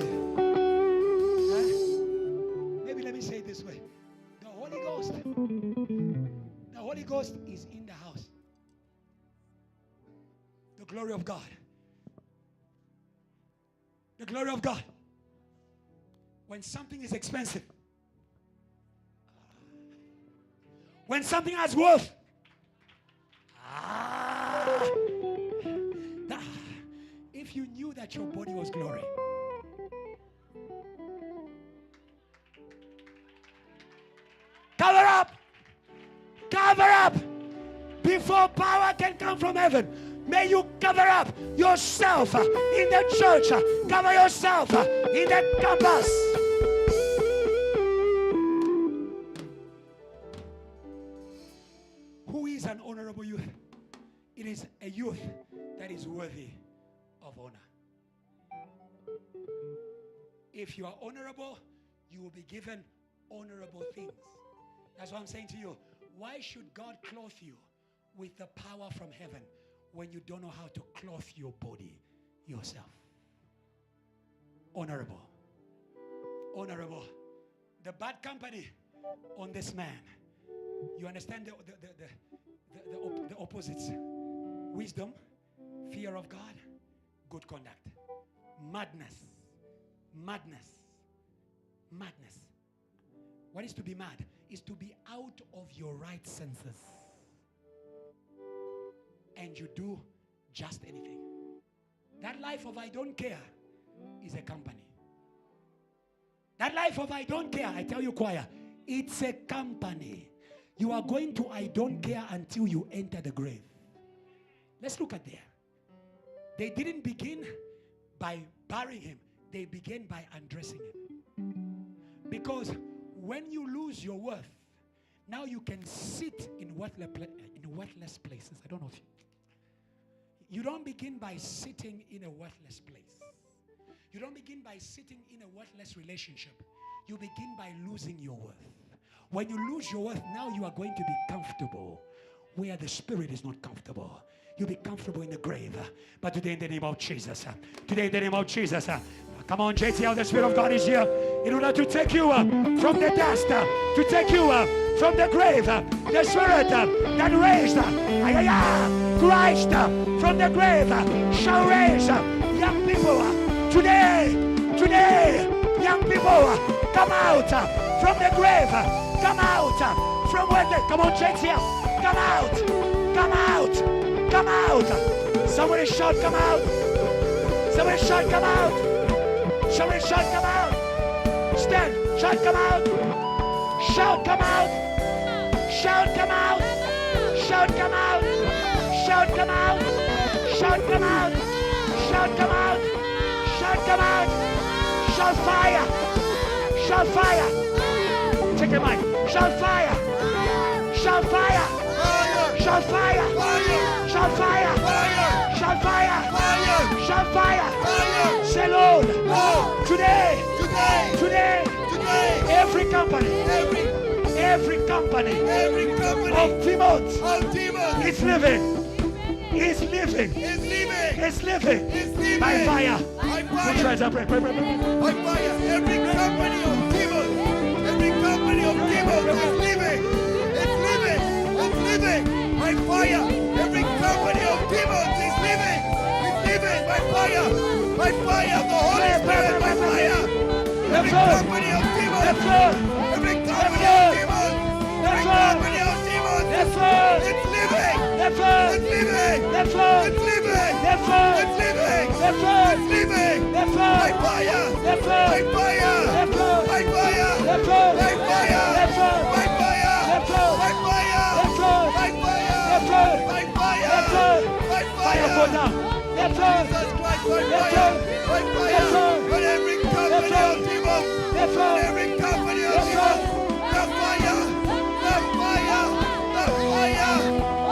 Maybe let me say it this way. The Holy Ghost is in the house. The glory of God. The glory of God. When something is expensive, when something has worth, if you knew that your body was glory, cover up, cover up before power can come from heaven. May you cover up yourself in the church. Cover yourself in the campus. Who is an honorable youth? It is a youth that is worthy of honor. If you are honorable, you will be given honorable things. That's what I'm saying to you. Why should God clothe you with the power from heaven when you don't know how to clothe your body yourself? Honorable. Honorable. The bad company on this man. You understand the opposites? Wisdom, fear of God, good conduct. Madness. What is to be mad? Is to be out of your right senses. And you do just anything. That life of I don't care is a company. That life of I don't care, I tell you choir, it's a company. You are going to I don't care until you enter the grave. Let's look at there. They didn't begin by burying him. They began by undressing him. Because when you lose your worth, now you can sit in worthless places. I don't know if you don't begin by sitting in a worthless place. You don't begin by sitting in a worthless relationship. You begin by losing your worth. When you lose your worth, now you are going to be comfortable where the spirit is not comfortable. You'll be comfortable in the grave. But today in the name of Jesus, come on, JTL, the Spirit of God is here in order to take you from the dust, to take you from the grave. The Spirit that raised Christ from the grave shall raise young people. Today, young people, come out from the grave. Come out from where they... Come on, JTL. Come out. Come out. Come out. Somebody shout, come out. Somebody shout, come out. Somebody shout, come out. Stand. Shout, come out. Shout, come out. Shout, come out. Shout, come out. Shout, come out. Shout, come out. Shout, come out. Shout, come out. Shout fire. Shout fire. Take the mic. Shout fire. Shout fire. Shout fire. Shout fire. Shout fire. Shout fire. Say, Lord, today, every company of demons is living by fire. Put your hands up, pray. By fire. Every company of demons is living. By fire. Every company of demons is living by fire. By fire of the Holy Spirit. By fire. Every company of demons. Every company of demons. Every company of demons. It's living. It's living. It's living. It's living. It's living. By fire. By fire. By fire. By fire. By fire. By fire. By fire. By fire. go down. Yes, sir. Jesus Christ, by Yes, fire, sir. by Yes, fire, sir. on every company sir. of demons, Yes, sir. on every company of Yes, sir. demons, the fire, the fire, the fire,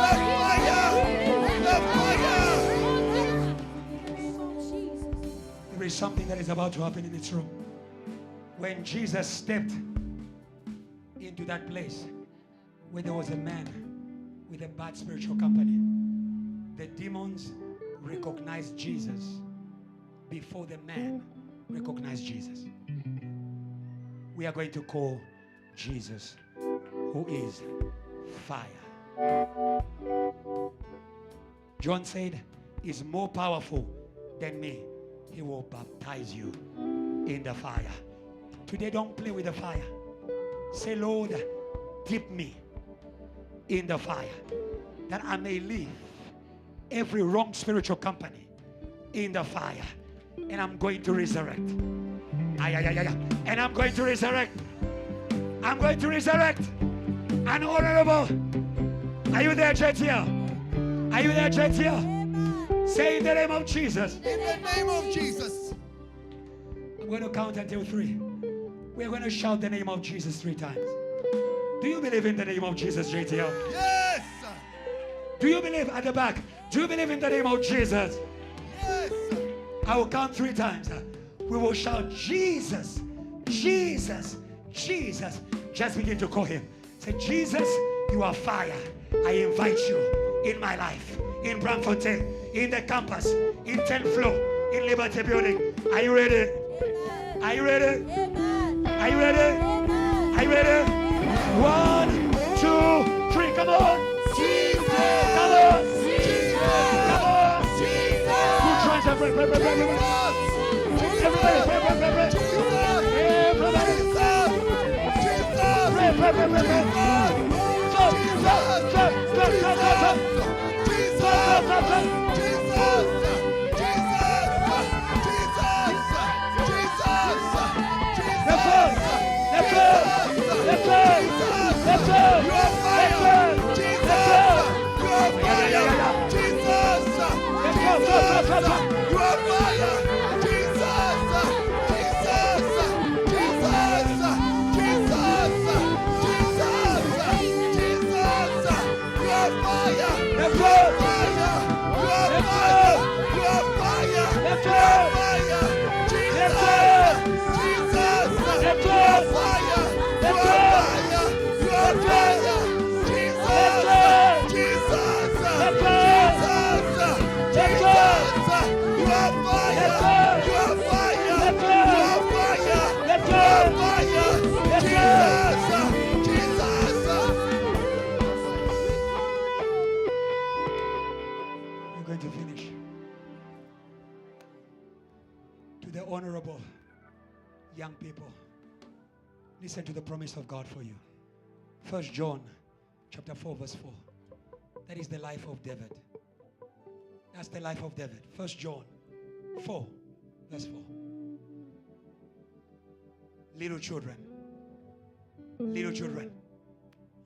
the fire, the fire. There is something that is about to happen in this room. When Jesus stepped into that place where there was a man with a bad spiritual company, the demons recognized Jesus before the man recognized Jesus. We are going to call Jesus, who is fire. John said, "Is more powerful than me. He will baptize you in the fire." Today, don't play with the fire. Say, "Lord, dip me in the fire, that I may leave every wrong spiritual company in the fire, and I'm going to resurrect. And I'm going to resurrect. I'm going to resurrect an honorable." Are you there, JTL? Are you there, JTL? Say in the name of Jesus. In the name of Jesus. I'm going to count until 3. We're going to shout the name of Jesus 3 times. Do you believe in the name of Jesus, JTL? Yes. Do you believe at the back? Do you believe in the name of Jesus? Yes. I will count 3 times. We will shout, "Jesus, Jesus, Jesus." Just begin to call him. Say, "Jesus, you are fire. I invite you in my life, in Braamfontein, in the campus, in 10th floor, in Liberty Building." Are you ready? Are you ready? Are you ready? Are you ready? 1, 2, 3. Come on. Jesus. Come on. Jesus. Come on. Jesus. Who tries to pray? Everybody, pray. Everybody. We're going to finish. To the honorable young people, listen to the promise of God for you. 1 John chapter 4 verse 4. That is the life of David. That's the life of David. 1 John 4 verse 4. Little children,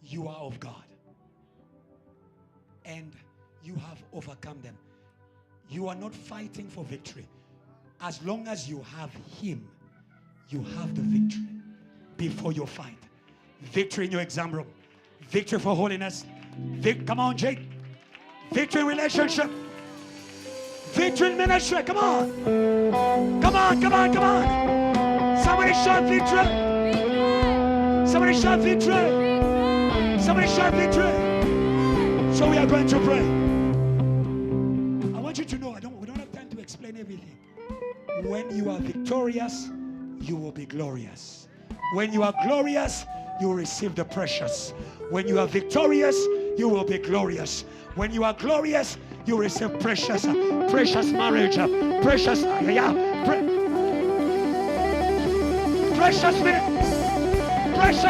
you are of God, and you have overcome them. You are not fighting for victory. As long as you have him, you have the victory before your fight. Victory in your exam room, victory for holiness. Come on, Jake. Victory in relationship, victory in ministry. Come on. Come on, come on, come on. Somebody shout victory. Somebody shout victory. Somebody shout victory. So we are going to pray. I want you to know, we don't have time to explain everything. When you are victorious, you will be glorious. When you are glorious, you will receive the precious. When you are victorious, you will be glorious. When you are glorious, you will receive precious marriage, precious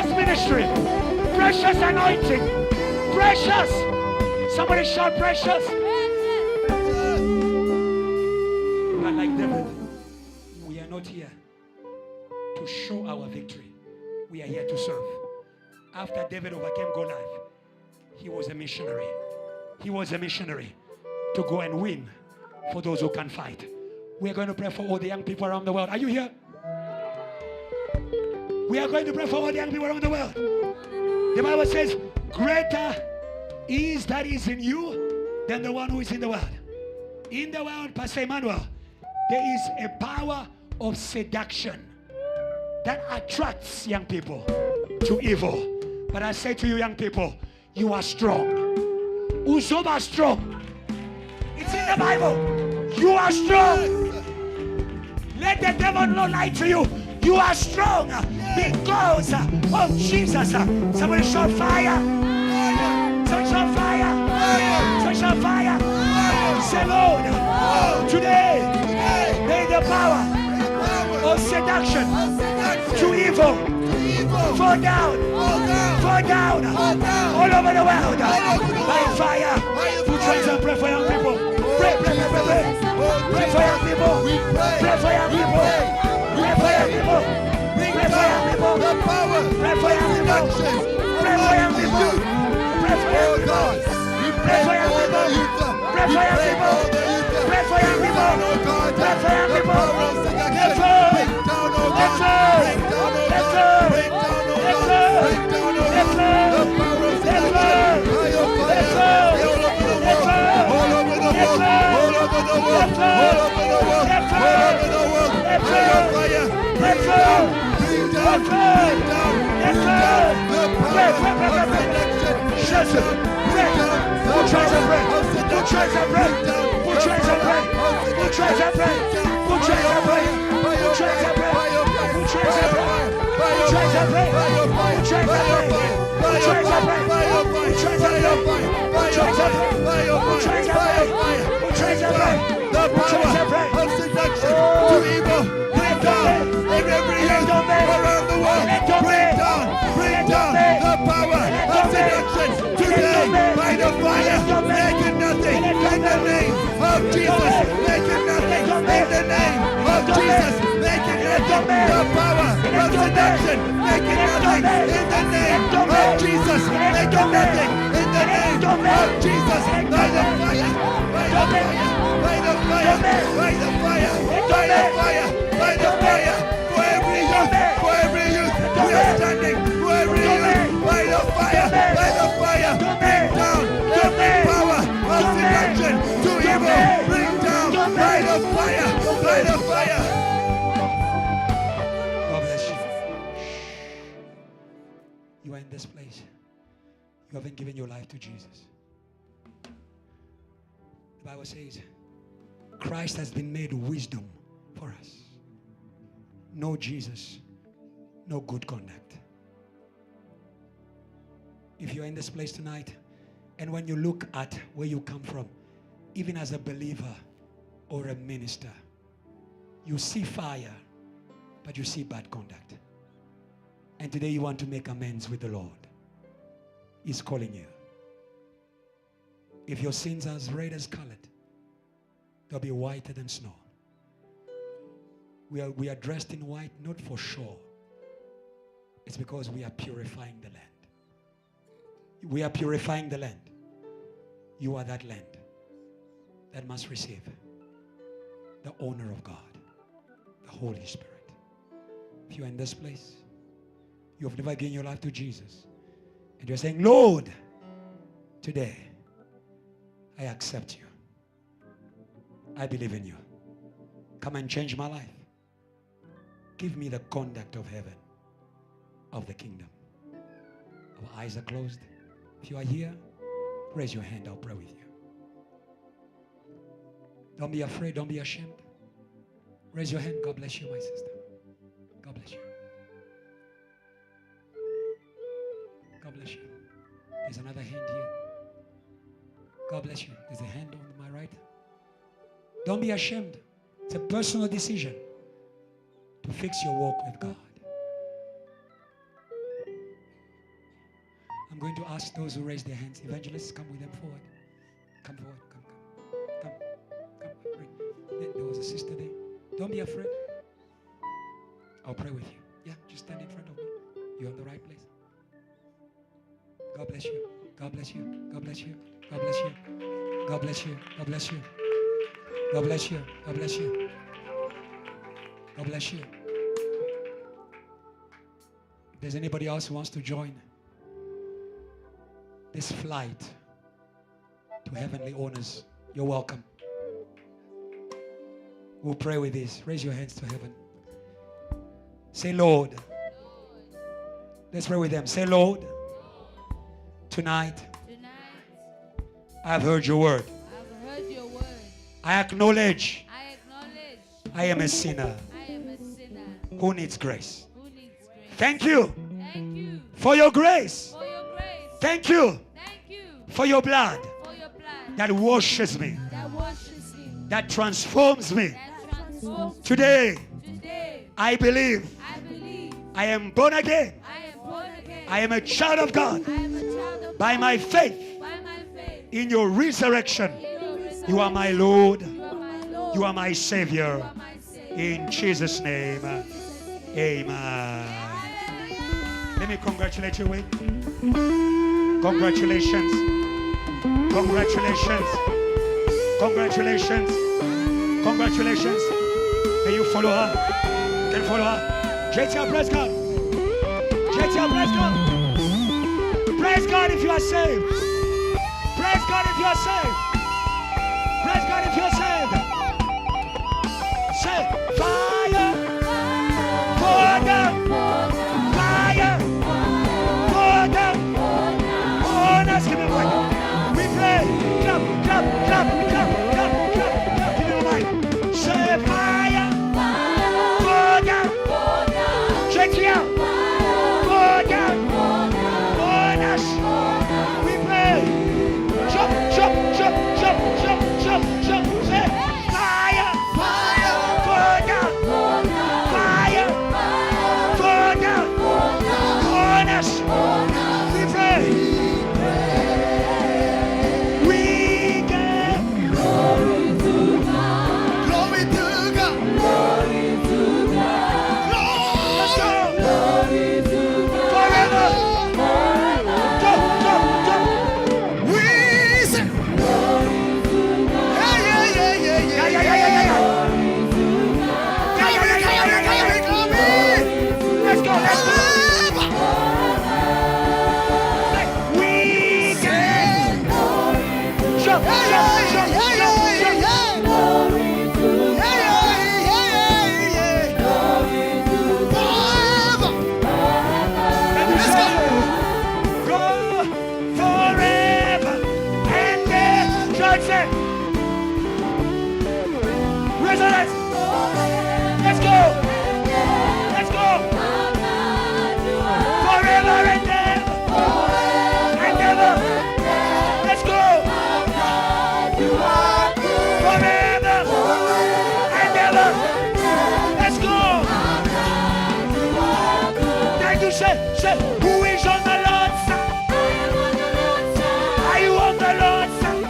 ministry, precious anointing, precious. Somebody shout precious. But like David, we are not here to show our victory. We are here to serve. After David overcame Goliath, he was a missionary. He was a missionary to go and win for those who can fight. We are going to pray for all the young people around the world. Are you here? We are going to pray for all the young people around the world. The Bible says, greater is that is in you than the one who is in the world. In the world, Pastor Emmanuel, there is a power of seduction that attracts young people to evil. But I say to you, young people, you are strong. Uzoba strong. It's in the Bible. You are strong. Let the devil not lie to you. You are strong because of Jesus. Somebody shout fire. Somebody shout fire. Somebody shout fire. Say, Lord, today, may the power of seduction to evil fall down all over the world by fire. Put your hands and pray for young people. Pray for young people. Pray for young people. Pray for young people. Pray for young people. The power. Pray for young people. Pray for young people. Pray for young people. Pray for young people. Pray for young people. Pray for young people. Pray for young people. Let's go. Let's go. Let's go. Let's go. Let's go. Let's go. Let's go. All over the world. All over the world. All over the world. All over the world. Fire. Let's go. Bring down. Bring down. Let's go. The power of seduction. Shut up. Bring down. Who tries to pray? Who tries to pray? Who tries to pray? Who tries to pray? Who tries to pray? Who tries to pray? Who tries to pray? Who tries to pray? Who tries to pray? Who tries to pray? Who tries to pray? Who tries to pray? Who tries to pray? Who tries to pray? The power of seduction to evil. Bring down every youth around the world. Bring down the power of seduction today by the fire. Make it nothing in the name of Jesus. Make it nothing in the name of Jesus. Make it nothing. The power of seduction. Make it nothing in the name of Jesus. Make it nothing in the name of Jesus. By the fire. By the fire. By the fire. By the fire. By the fire. By the fire. For every youth, we are standing. For every youth, by the fire. By the fire. Bring down every power of seduction to evil. Bring down by the fire. By the fire. God bless you. You are in this place. You haven't given your life to Jesus. The Bible says Christ has been made wisdom for us. No Jesus, no good conduct. If you're in this place tonight, and when you look at where you come from, even as a believer or a minister, you see fire, but you see bad conduct. And today you want to make amends with the Lord. He's calling you. If your sins are as red as scarlet, they'll be whiter than snow. We are dressed in white not for show. It's because we are purifying the land. We are purifying the land. You are that land that must receive the honor of God, the Holy Spirit. If you are in this place, you have never given your life to Jesus, and you're saying, Lord, today I accept you. I believe in you. Come and change my life. Give me the conduct of heaven, of the kingdom. Our eyes are closed. If you are here, raise your hand. I'll pray with you. Don't be afraid. Don't be ashamed. Raise your hand. God bless you, my sister. God bless you. God bless you. There's another hand here. God bless you. There's a hand on my right. Don't be ashamed. It's a personal decision to fix your walk with God. I'm going to ask those who raise their hands. Evangelists, come with them forward. Come forward. Come. There was a sister there. Don't be afraid. I'll pray with you. Yeah, just stand in front of me. You're in the right place. God bless you. God bless you. God bless you. God bless you. God bless you. God bless you. God bless you. God bless you. God bless you. If there's anybody else who wants to join this flight to heavenly honors, you're welcome. We'll pray with this. Raise your hands to heaven. Say, Lord. Let's pray with them. Say, Lord, tonight I've heard your word. I acknowledge I am a sinner who needs grace. Thank you for your grace. Thank you for your blood that washes me, that transforms me. Today, I believe I am born again. I am a child of God. By my faith in your resurrection, you are my Lord. You are my Savior. In Jesus' name, amen. Let me congratulate you with. Congratulations. Congratulations. Congratulations. Congratulations. May you follow her. You can follow her. JTL, praise God. JTL, praise God. Praise God if you are saved. Praise God if you are saved. Praise God if you are saved. Say, fire, for them. Fire, for them. Oh, let's give me a mic. We pray. Clap, clap, clap, clap, clap, clap, clap. Give me a mic. Say, fire, for them. Check it out. For them. On us. We pray. Jump, jump, jump, jump, jump, jump, jump. Say, fire, fire, for them. Fire, for them. On us. We pray. We give glory to God. Glory to God. Glory to God. Let's go. Glory to God. Forever. Forever. Jump, jump, jump. We sing. Glory to God. Yeah, yeah, yeah, yeah, yeah, yeah, yeah, yeah, yeah. Let's go, let's go. We can jump, jump, jump, jump, jump, jump. Let's go. Go forever and then church say, resurrect. Let's go. Let's go. Forever and ever. And ever. Let's go. Forever and ever. Let's go. Thank you, say, who is on the Lord's side? Are you on the Lord's side?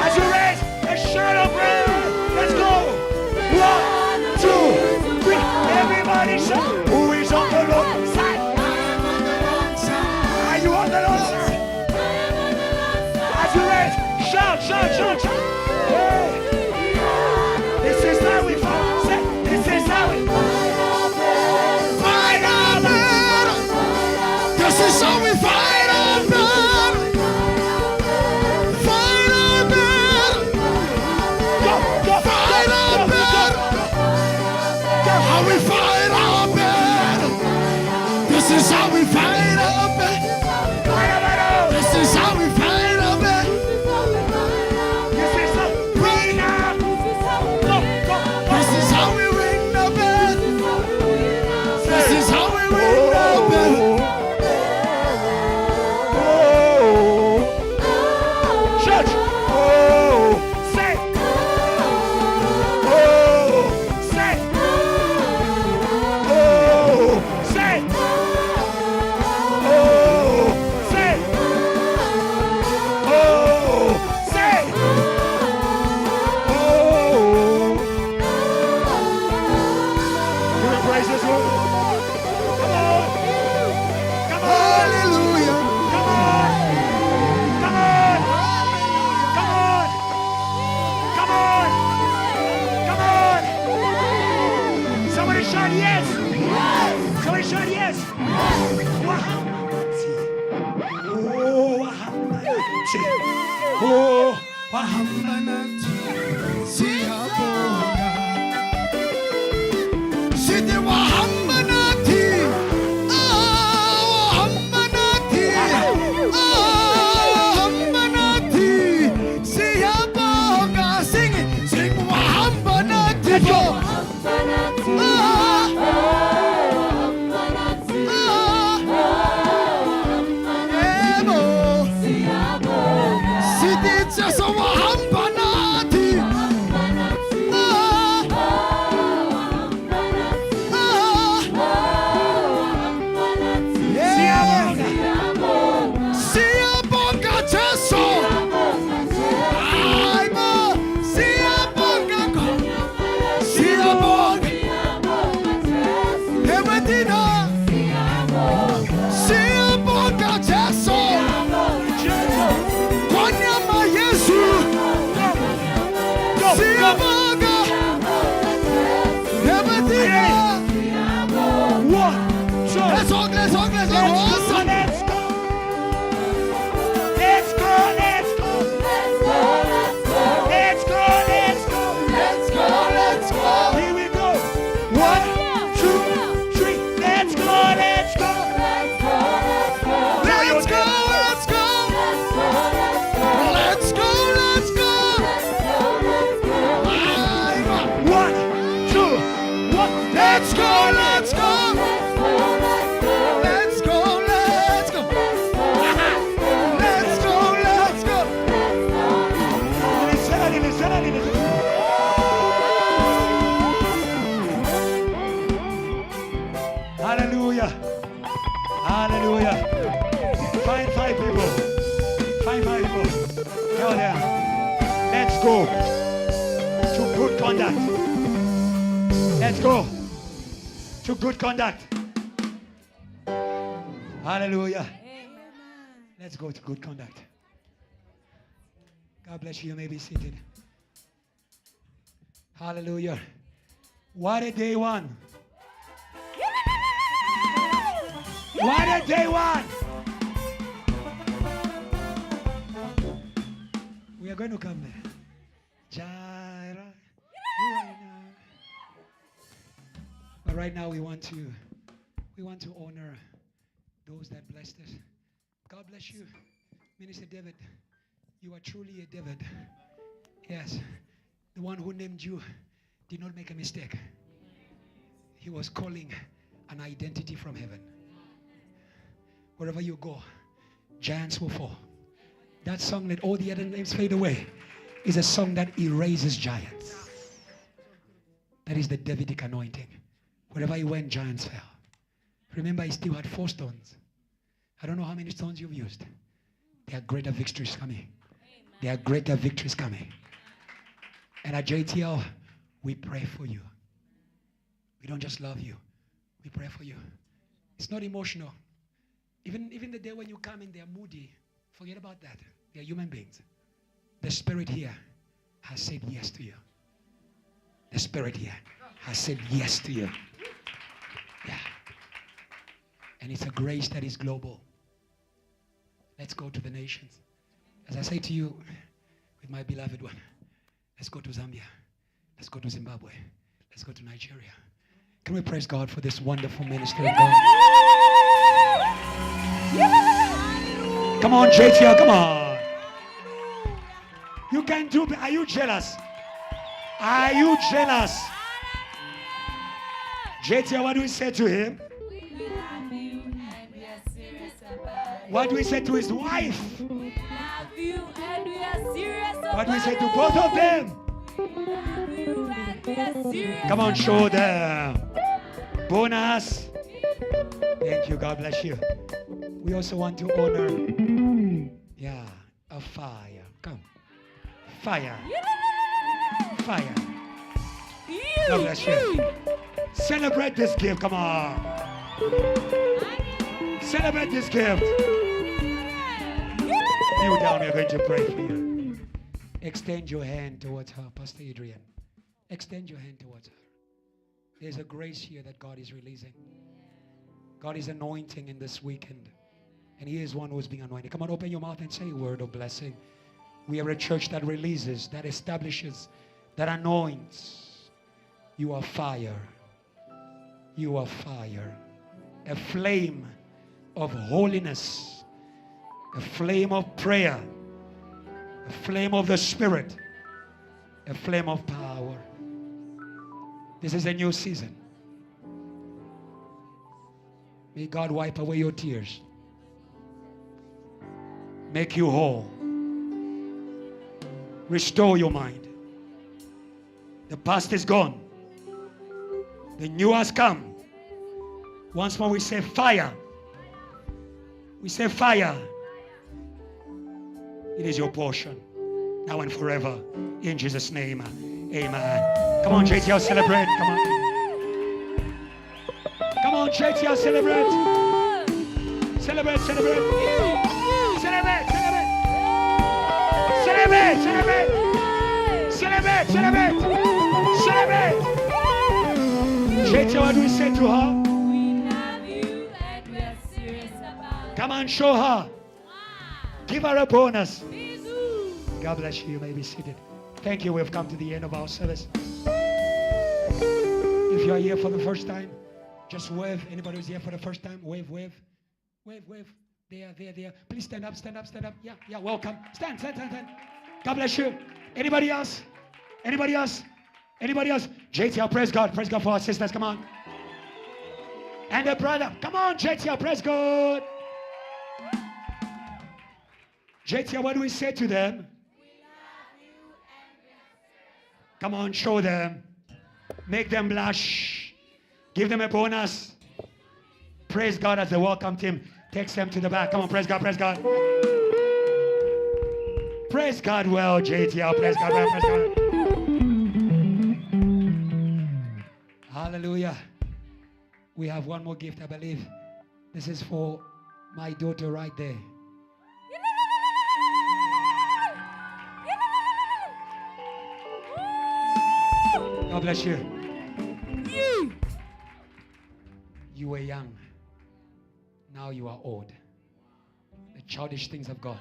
As you raise a shout of prayer, let's go. 1, 2, 3. Everybody shout. Who is on the Lord's side? Are you on the Lord's side? As you raise, shout, shout, shout, shout. Hey. This is how we fight. Say, this is how we fight our battle. This is how we fight our battle. Fight our battle. Go, go, fight our battle. How we fight our battle. This is how we fight our battle. This is how we fight our battle. This is how we fight our battle. nathi. Oh, wahamba nathi siyabonga sithi wahamba nathi wahamba nathi wahamba nathi siyabonga sing wahamba nathi So wahamba nathi siyabonga Jesu aybo siyabonga siyabonga Ebenezer siyabonga Jesu siyabonga Ebenezer. Let's go. Here we go. 1, 2, 3. Let's go. Hallelujah. Find 5 people. Go there. Let's go to good conduct. Hallelujah. Let's go to good conduct. God bless you. You may be seated. Hallelujah. What a day one. What a day one. We are going to come there. Jaira. But right now we want to honor those that blessed us. God bless you. Minister David, you are truly a David. Yes. The one who named you did not make a mistake. He was calling an identity from heaven. Wherever you go, giants will fall. That song, Let All the Other Names Fade Away, is a song that erases giants. That is the Davidic anointing. Wherever he went, giants fell. Remember, he still had 4 stones. I don't know how many stones you've used. There are greater victories coming. There are greater victories coming. And at JTL, we pray for you. We don't just love you. We pray for you. It's not emotional. Even the day when you come in, they are moody. Forget about that. They are human beings. The Spirit here has said yes to you. The Spirit here has said yes to you. Yeah. And it's a grace that is global. Let's go to the nations. As I say to you, with my beloved one, let's go to Zambia. Let's go to Zimbabwe. Let's go to Nigeria. Can we praise God for this wonderful ministry of God? Come on, JTL, come on. You can do it. Are you jealous? Are you jealous? JTL, what do we say to him? What do we say to his wife? What do we say to both of them? Come on, show them. Bonus. Thank you. God bless you. We also want to honor, a fire. Come. Fire. Fire. God bless you. Celebrate this gift. Come on. Celebrate this gift. Kneel down. We are going to pray for you. Extend your hand towards her, Pastor Adrian. Extend your hand towards her. There's a grace here that God is releasing. God is anointing in this weekend. And he is one who is being anointed. Come on, open your mouth and say a word of blessing. We are a church that releases, that establishes, that anoints. You are fire. You are fire. A flame of holiness. A flame of prayer. A flame of the Spirit. A flame of power. This is a new season. May God wipe away your tears. Make you whole. Restore your mind. The past is gone. The new has come. Once more we say fire. We say fire. It is your portion. Now and forever. In Jesus' name. Amen. Come on, JTL, celebrate. Come on. Come on, JTL, celebrate. Celebrate, celebrate. Celebrate, celebrate. Celebrate, celebrate. Celebrate, celebrate. Celebrate. JTL, what do we say to her? We love you and we are serious about it. Come on, show her. Give her a bonus. God bless you. You may be seated. Thank you. We've come to the end of our service. If you are here for the first time, just wave. Anybody who's here for the first time, wave, wave. Wave, wave. There, there, there. Please stand up, stand up, stand up. Yeah, yeah, welcome. Stand, stand, stand, stand. God bless you. Anybody else? Anybody else? Anybody else? JTL, praise God. Praise God for our sisters. Come on. And a brother. Come on, JTL, praise God. JTL, what do we say to them? Come on, show them. Make them blush. Give them a bonus. Praise God as the welcome team takes them to the back. Come on, praise God, praise God. Praise God well, JTL. Praise God well, praise God. Hallelujah. We have one more gift, I believe. This is for my daughter right there. God bless you. You were young. Now you are old. The childish things have gone.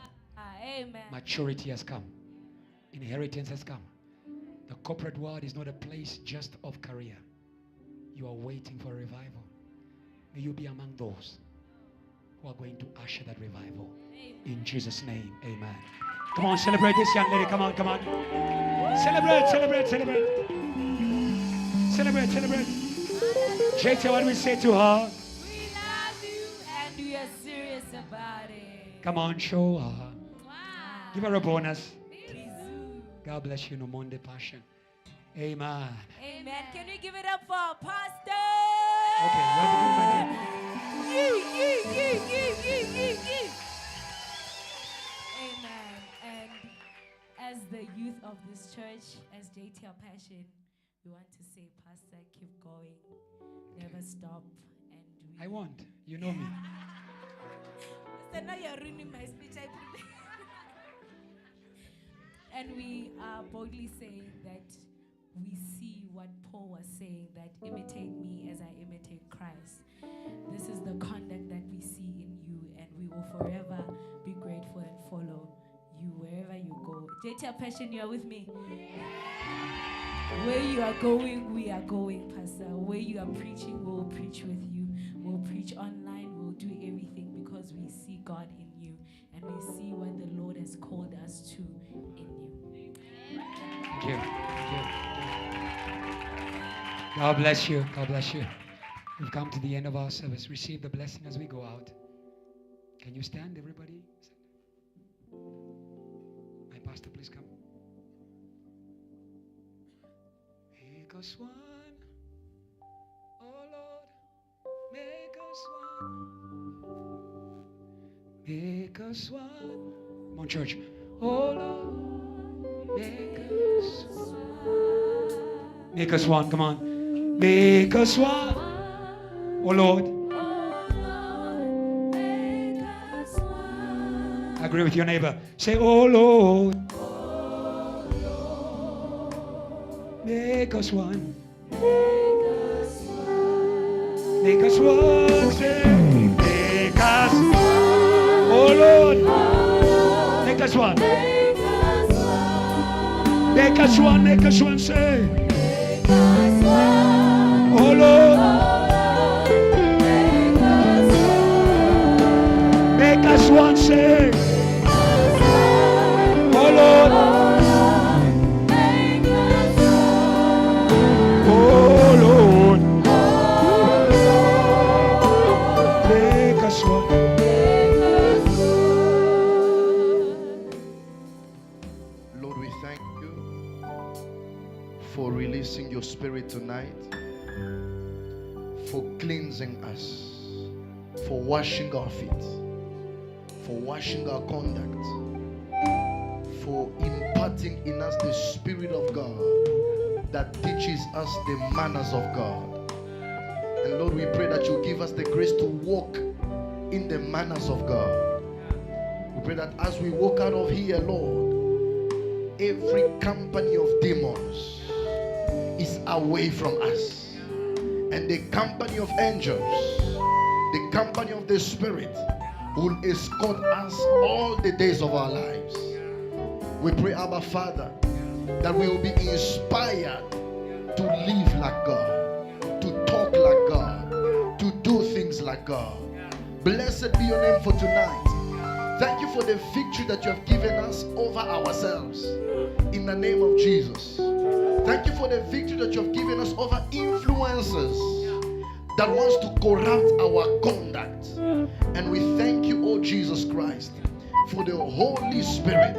Amen. Maturity has come. Inheritance has come. The corporate world is not a place just of career. You are waiting for a revival. May you be among those who are going to usher that revival. Amen. In Jesus' name, amen. Come on, celebrate this young lady. Come on, come on. Celebrate, celebrate, celebrate. Celebrate, celebrate. JTL, what do we say to her? We love you and we are serious about it. Come on, show her. Wow. Give her a bonus. God bless you, no Monday passion. Amen. Amen. Can we give it up for our pastor? Okay, you have to give my Amen. And as the youth of this church, as JTL Passion, we want to say, Pastor, keep going. Never stop. And we I won't. You know me. Pastor, now you're ruining my speech. And we are boldly saying that we see what Paul was saying, that imitate me as I imitate Christ. This is the conduct that we see in you, and we will forever be grateful and follow you wherever you go. JTL Passion, you are with me? Where you are going, we are going, Pastor. Where you are preaching, we'll preach with you. We'll preach online, we'll do everything because we see God in you, and we see what the Lord has called us to in you. Thank you. Thank you. God bless you. God bless you. We've come to the end of our service. Receive the blessing as we go out. Can you stand, everybody? My pastor, please come. Make us one. Oh Lord, make us one. Make us one. Come on, church. Oh Lord, make us one. Make us one. Come on. Make us one. Oh Lord. Agree with your neighbor. Say, oh Lord. Make us one. Make us one. Say, make us one. Oh Lord, make us one. Make us one, make us one, say. Oh Lord, make us one, say. Oh Lord, oh Lord, make us one. Lord, we thank you for releasing your spirit tonight, for cleansing us, for washing our feet, for washing our conduct, for imparting in us the Spirit of God that teaches us the manners of God. And Lord, we pray that you give us the grace to walk in the manners of God. We pray that as we walk out of here, Lord, every company of demons is away from us, and the company of angels, the company of the Spirit, will escort us all the days of our lives. We pray, Abba Father, that we will be inspired to live like God, to talk like God, to do things like God. Blessed be your name for tonight. Thank you for the victory that you have given us over ourselves, in the name of Jesus. Thank you for the victory that you have given us over influences that wants to corrupt our conduct. And we thank you, oh Jesus Christ, for the Holy Spirit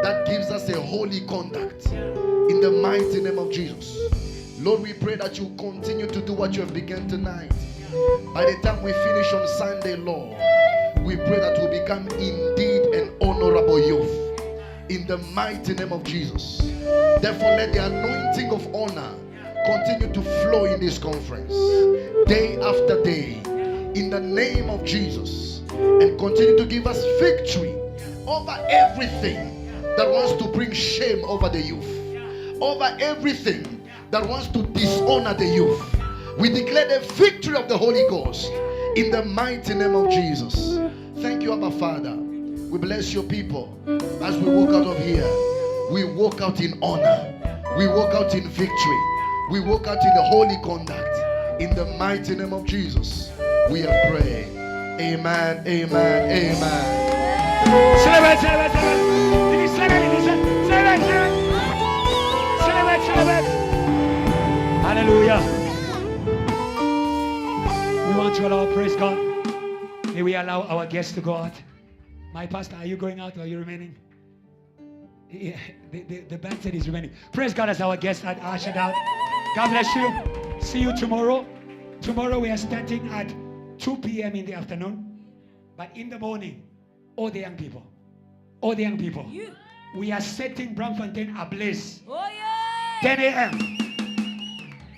that gives us a holy conduct, in the mighty name of Jesus. Lord, we pray that you continue to do what you have begun tonight. By the time we finish on Sunday, Lord, we pray that we become indeed an honorable youth, in the mighty name of Jesus. Therefore, let the anointing of honor continue to flow in this conference, day after day, in the name of Jesus, and continue to give us victory over everything that wants to bring shame over the youth, over everything that wants to dishonor the youth. We declare the victory of the Holy Ghost, in the mighty name of Jesus. Thank you, Abba Father. We bless your people as we walk out of here. We walk out in honor. We walk out in victory. We walk out in the holy conduct. In the mighty name of Jesus, we have prayed. Amen, amen, amen. Celebrate, celebrate, celebrate. Celebrate, celebrate, celebrate. Hallelujah. We want to allow, praise God. May we allow our guests to go out. My pastor, are you going out or are you remaining? Yeah, the band said he's remaining. Praise God as our guests are ushered out. God bless you. See you tomorrow. Tomorrow we are starting at 2 p.m. in the afternoon. But in the morning, all the young people, we are setting Braamfontein ablaze. 10 a.m.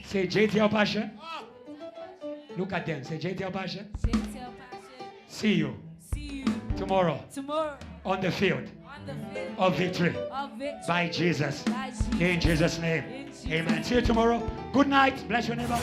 Say JTL Passion. Look at them. Say JTL Passion. See you tomorrow on the field of victory by Jesus. In Jesus' name. Amen. See you tomorrow. Good night. Bless your neighbor.